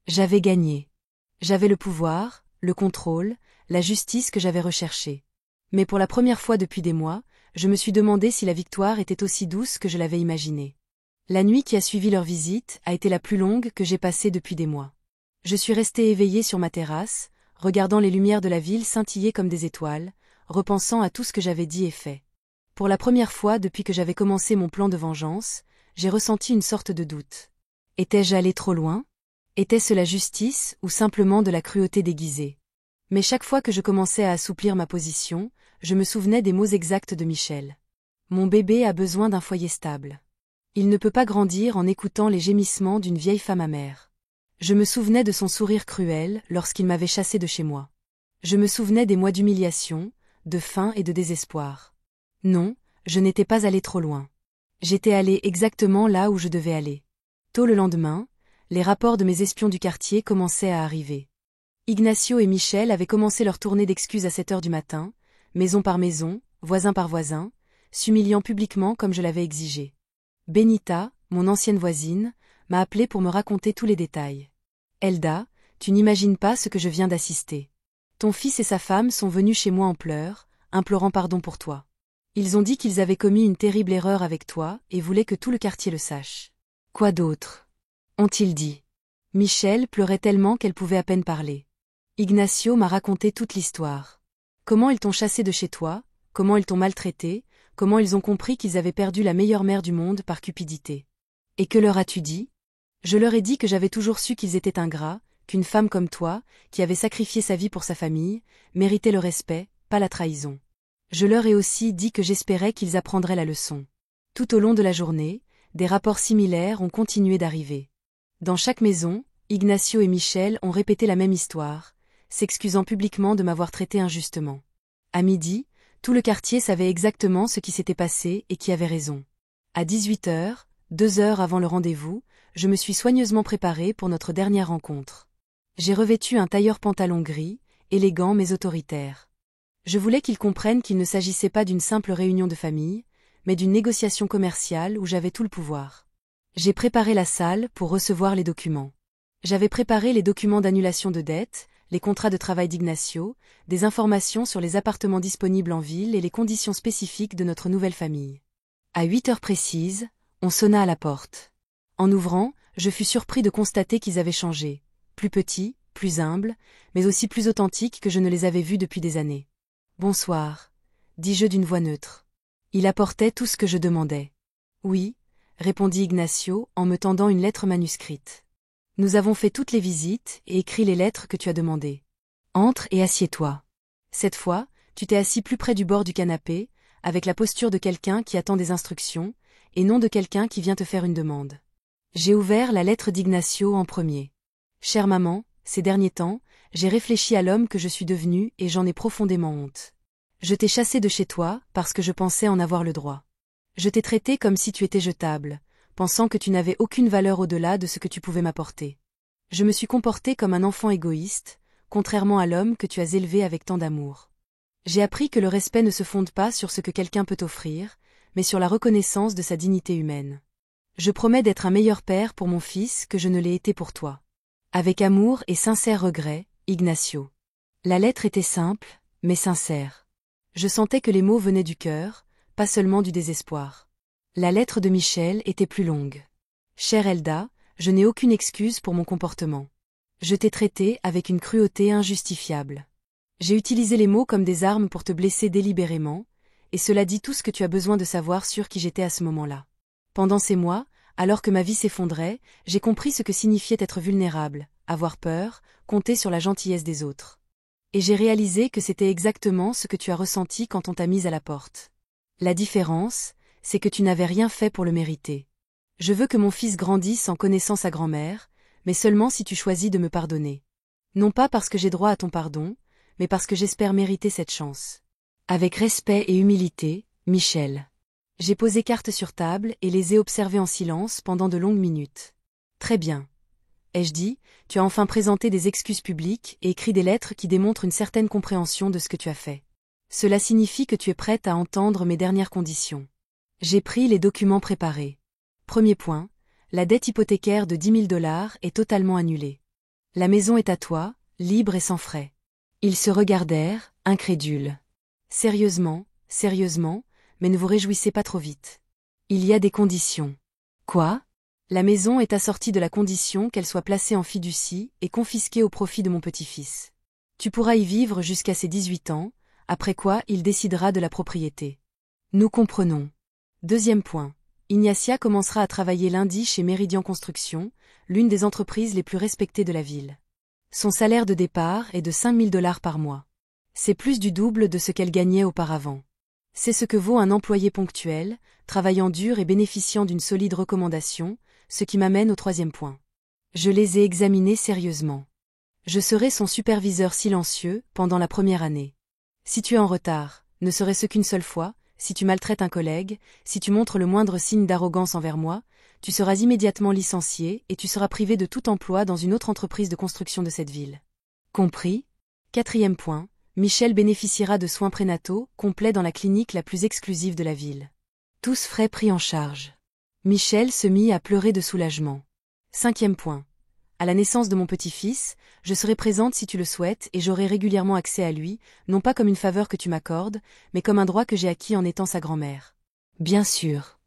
J'avais gagné. J'avais le pouvoir, le contrôle, la justice que j'avais recherchée. Mais pour la première fois depuis des mois, je me suis demandé si la victoire était aussi douce que je l'avais imaginée. La nuit qui a suivi leur visite a été la plus longue que j'ai passée depuis des mois. Je suis restée éveillée sur ma terrasse, regardant les lumières de la ville scintiller comme des étoiles, repensant à tout ce que j'avais dit et fait. Pour la première fois depuis que j'avais commencé mon plan de vengeance, j'ai ressenti une sorte de doute. Étais-je allé trop loin? Était-ce la justice ou simplement de la cruauté déguisée? Mais chaque fois que je commençais à assouplir ma position, je me souvenais des mots exacts de Michel. Mon bébé a besoin d'un foyer stable. Il ne peut pas grandir en écoutant les gémissements d'une vieille femme amère. Je me souvenais de son sourire cruel lorsqu'il m'avait chassée de chez moi. Je me souvenais des mois d'humiliation, de faim et de désespoir. Non, je n'étais pas allé trop loin. J'étais allé exactement là où je devais aller. Tôt le lendemain, les rapports de mes espions du quartier commençaient à arriver. Ignacio et Michel avaient commencé leur tournée d'excuses à 7h du matin, maison par maison, voisin par voisin, s'humiliant publiquement comme je l'avais exigé. Benita, mon ancienne voisine, m'a appelé pour me raconter tous les détails. Elda, tu n'imagines pas ce que je viens d'assister. Ton fils et sa femme sont venus chez moi en pleurs, implorant pardon pour toi. Ils ont dit qu'ils avaient commis une terrible erreur avec toi et voulaient que tout le quartier le sache. Quoi d'autre? Ont-ils dit? Michel pleurait tellement qu'elle pouvait à peine parler. Ignacio m'a raconté toute l'histoire. Comment ils t'ont chassé de chez toi, comment ils t'ont maltraité, comment ils ont compris qu'ils avaient perdu la meilleure mère du monde par cupidité. Et que leur as-tu dit? Je leur ai dit que j'avais toujours su qu'ils étaient ingrats, qu'une femme comme toi, qui avait sacrifié sa vie pour sa famille, méritait le respect, pas la trahison. Je leur ai aussi dit que j'espérais qu'ils apprendraient la leçon. Tout au long de la journée, des rapports similaires ont continué d'arriver. Dans chaque maison, Ignacio et Michel ont répété la même histoire, s'excusant publiquement de m'avoir traité injustement. À midi, tout le quartier savait exactement ce qui s'était passé et qui avait raison. À 18h, 2 heures avant le rendez-vous, je me suis soigneusement préparée pour notre dernière rencontre. J'ai revêtu un tailleur pantalon gris, élégant mais autoritaire. Je voulais qu'ils comprennent qu'il ne s'agissait pas d'une simple réunion de famille, mais d'une négociation commerciale où j'avais tout le pouvoir. J'ai préparé la salle pour recevoir les documents. J'avais préparé les documents d'annulation de dette, les contrats de travail d'Ignacio, des informations sur les appartements disponibles en ville et les conditions spécifiques de notre nouvelle famille. À 8h précises, on sonna à la porte. En ouvrant, je fus surpris de constater qu'ils avaient changé. Plus petits, plus humbles, mais aussi plus authentiques que je ne les avais vus depuis des années. Bonsoir, dis-je d'une voix neutre. Il apportait tout ce que je demandais. Oui, répondit Ignacio en me tendant une lettre manuscrite. Nous avons fait toutes les visites et écrit les lettres que tu as demandées. Entre et assieds-toi. Cette fois, tu t'es assis plus près du bord du canapé, avec la posture de quelqu'un qui attend des instructions, et non de quelqu'un qui vient te faire une demande. J'ai ouvert la lettre d'Ignacio en premier. Chère maman, ces derniers temps, j'ai réfléchi à l'homme que je suis devenu et j'en ai profondément honte. Je t'ai chassé de chez toi parce que je pensais en avoir le droit. Je t'ai traité comme si tu étais jetable, pensant que tu n'avais aucune valeur au-delà de ce que tu pouvais m'apporter. Je me suis comporté comme un enfant égoïste, contrairement à l'homme que tu as élevé avec tant d'amour. J'ai appris que le respect ne se fonde pas sur ce que quelqu'un peut offrir, mais sur la reconnaissance de sa dignité humaine. Je promets d'être un meilleur père pour mon fils que je ne l'ai été pour toi. Avec amour et sincère regret, Ignacio. La lettre était simple, mais sincère. Je sentais que les mots venaient du cœur, pas seulement du désespoir. La lettre de Michel était plus longue. Chère Elda, je n'ai aucune excuse pour mon comportement. Je t'ai traité avec une cruauté injustifiable. J'ai utilisé les mots comme des armes pour te blesser délibérément, et cela dit tout ce que tu as besoin de savoir sur qui j'étais à ce moment-là. Pendant ces mois, alors que ma vie s'effondrait, j'ai compris ce que signifiait être vulnérable, avoir peur, compter sur la gentillesse des autres. Et j'ai réalisé que c'était exactement ce que tu as ressenti quand on t'a mise à la porte. La différence, c'est que tu n'avais rien fait pour le mériter. Je veux que mon fils grandisse en connaissant sa grand-mère, mais seulement si tu choisis de me pardonner. Non pas parce que j'ai droit à ton pardon, mais parce que j'espère mériter cette chance. Avec respect et humilité, Michel. J'ai posé cartes sur table et les ai observées en silence pendant de longues minutes. Très bien. Ai-je dit, tu as enfin présenté des excuses publiques et écrit des lettres qui démontrent une certaine compréhension de ce que tu as fait. Cela signifie que tu es prête à entendre mes dernières conditions. J'ai pris les documents préparés. Premier point, la dette hypothécaire de 10 000 $ est totalement annulée. La maison est à toi, libre et sans frais. Ils se regardèrent, incrédules. Sérieusement, mais ne vous réjouissez pas trop vite. Il y a des conditions. Quoi? La maison est assortie de la condition qu'elle soit placée en fiducie et confisquée au profit de mon petit-fils. Tu pourras y vivre jusqu'à ses 18 ans, après quoi il décidera de la propriété. Nous comprenons. Deuxième point. Ignacia commencera à travailler lundi chez Méridian Construction, l'une des entreprises les plus respectées de la ville. Son salaire de départ est de 5 000 $ par mois. C'est plus du double de ce qu'elle gagnait auparavant. C'est ce que vaut un employé ponctuel, travaillant dur et bénéficiant d'une solide recommandation, ce qui m'amène au troisième point. Je les ai examinés sérieusement. Je serai son superviseur silencieux pendant la première année. Si tu es en retard, ne serait-ce qu'une seule fois, si tu maltraites un collègue, si tu montres le moindre signe d'arrogance envers moi, tu seras immédiatement licencié et tu seras privé de tout emploi dans une autre entreprise de construction de cette ville. Compris? Quatrième point, Michel bénéficiera de soins prénataux complets dans la clinique la plus exclusive de la ville. Tous frais pris en charge. Michel se mit à pleurer de soulagement. Cinquième point. À la naissance de mon petit-fils, je serai présente si tu le souhaites et j'aurai régulièrement accès à lui, non pas comme une faveur que tu m'accordes, mais comme un droit que j'ai acquis en étant sa grand-mère. Bien sûr.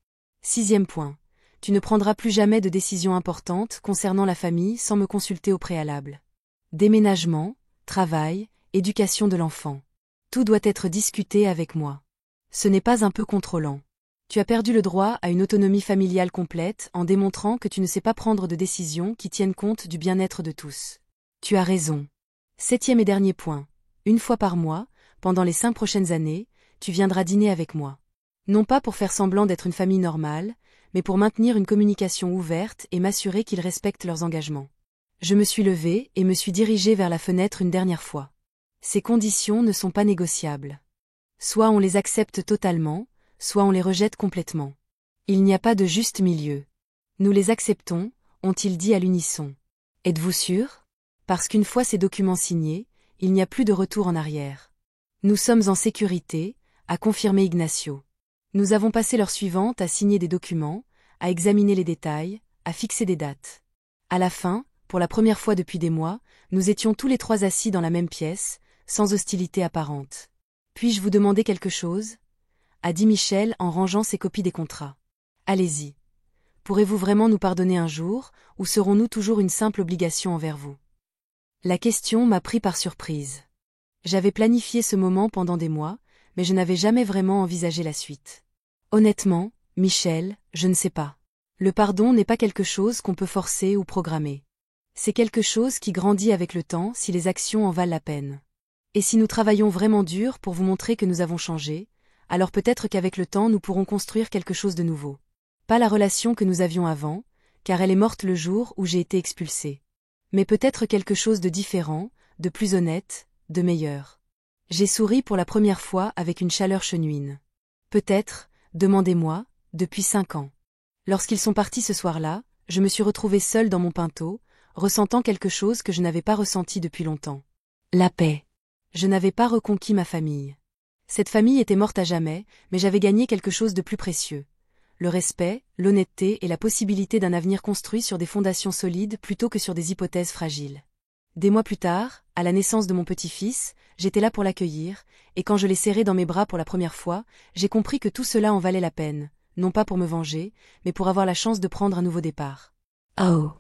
Sixième point. Tu ne prendras plus jamais de décisions importantes concernant la famille sans me consulter au préalable. Déménagement, travail, éducation de l'enfant. Tout doit être discuté avec moi. Ce n'est pas un peu contrôlant. Tu as perdu le droit à une autonomie familiale complète en démontrant que tu ne sais pas prendre de décisions qui tiennent compte du bien-être de tous. Tu as raison. Septième et dernier point. Une fois par mois, pendant les 5 prochaines années, tu viendras dîner avec moi. Non pas pour faire semblant d'être une famille normale, mais pour maintenir une communication ouverte et m'assurer qu'ils respectent leurs engagements. Je me suis levée et me suis dirigée vers la fenêtre une dernière fois. Ces conditions ne sont pas négociables. Soit on les accepte totalement, soit on les rejette complètement. Il n'y a pas de juste milieu. Nous les acceptons, ont-ils dit à l'unisson. Êtes-vous sûr? Parce qu'une fois ces documents signés, il n'y a plus de retour en arrière. Nous sommes en sécurité, a confirmé Ignacio. Nous avons passé l'heure suivante à signer des documents, à examiner les détails, à fixer des dates. À la fin, pour la première fois depuis des mois, nous étions tous les trois assis dans la même pièce, sans hostilité apparente. Puis-je vous demander quelque chose? A dit Michel en rangeant ses copies des contrats. Allez-y. Pourrez-vous vraiment nous pardonner un jour, ou serons-nous toujours une simple obligation envers vous? La question m'a pris par surprise. J'avais planifié ce moment pendant des mois, mais je n'avais jamais vraiment envisagé la suite. Honnêtement, Michel, je ne sais pas. Le pardon n'est pas quelque chose qu'on peut forcer ou programmer. C'est quelque chose qui grandit avec le temps si les actions en valent la peine. Et si nous travaillons vraiment dur pour vous montrer que nous avons changé, alors peut-être qu'avec le temps nous pourrons construire quelque chose de nouveau. Pas la relation que nous avions avant, car elle est morte le jour où j'ai été expulsée. Mais peut-être quelque chose de différent, de plus honnête, de meilleur. J'ai souri pour la première fois avec une chaleur genuine. Peut-être, demandez-moi, depuis 5 ans. Lorsqu'ils sont partis ce soir-là, je me suis retrouvée seule dans mon pinto, ressentant quelque chose que je n'avais pas ressenti depuis longtemps. La paix. Je n'avais pas reconquis ma famille. Cette famille était morte à jamais, mais j'avais gagné quelque chose de plus précieux. Le respect, l'honnêteté et la possibilité d'un avenir construit sur des fondations solides plutôt que sur des hypothèses fragiles. Des mois plus tard, à la naissance de mon petit-fils, j'étais là pour l'accueillir, et quand je l'ai serré dans mes bras pour la première fois, j'ai compris que tout cela en valait la peine, non pas pour me venger, mais pour avoir la chance de prendre un nouveau départ. Oh.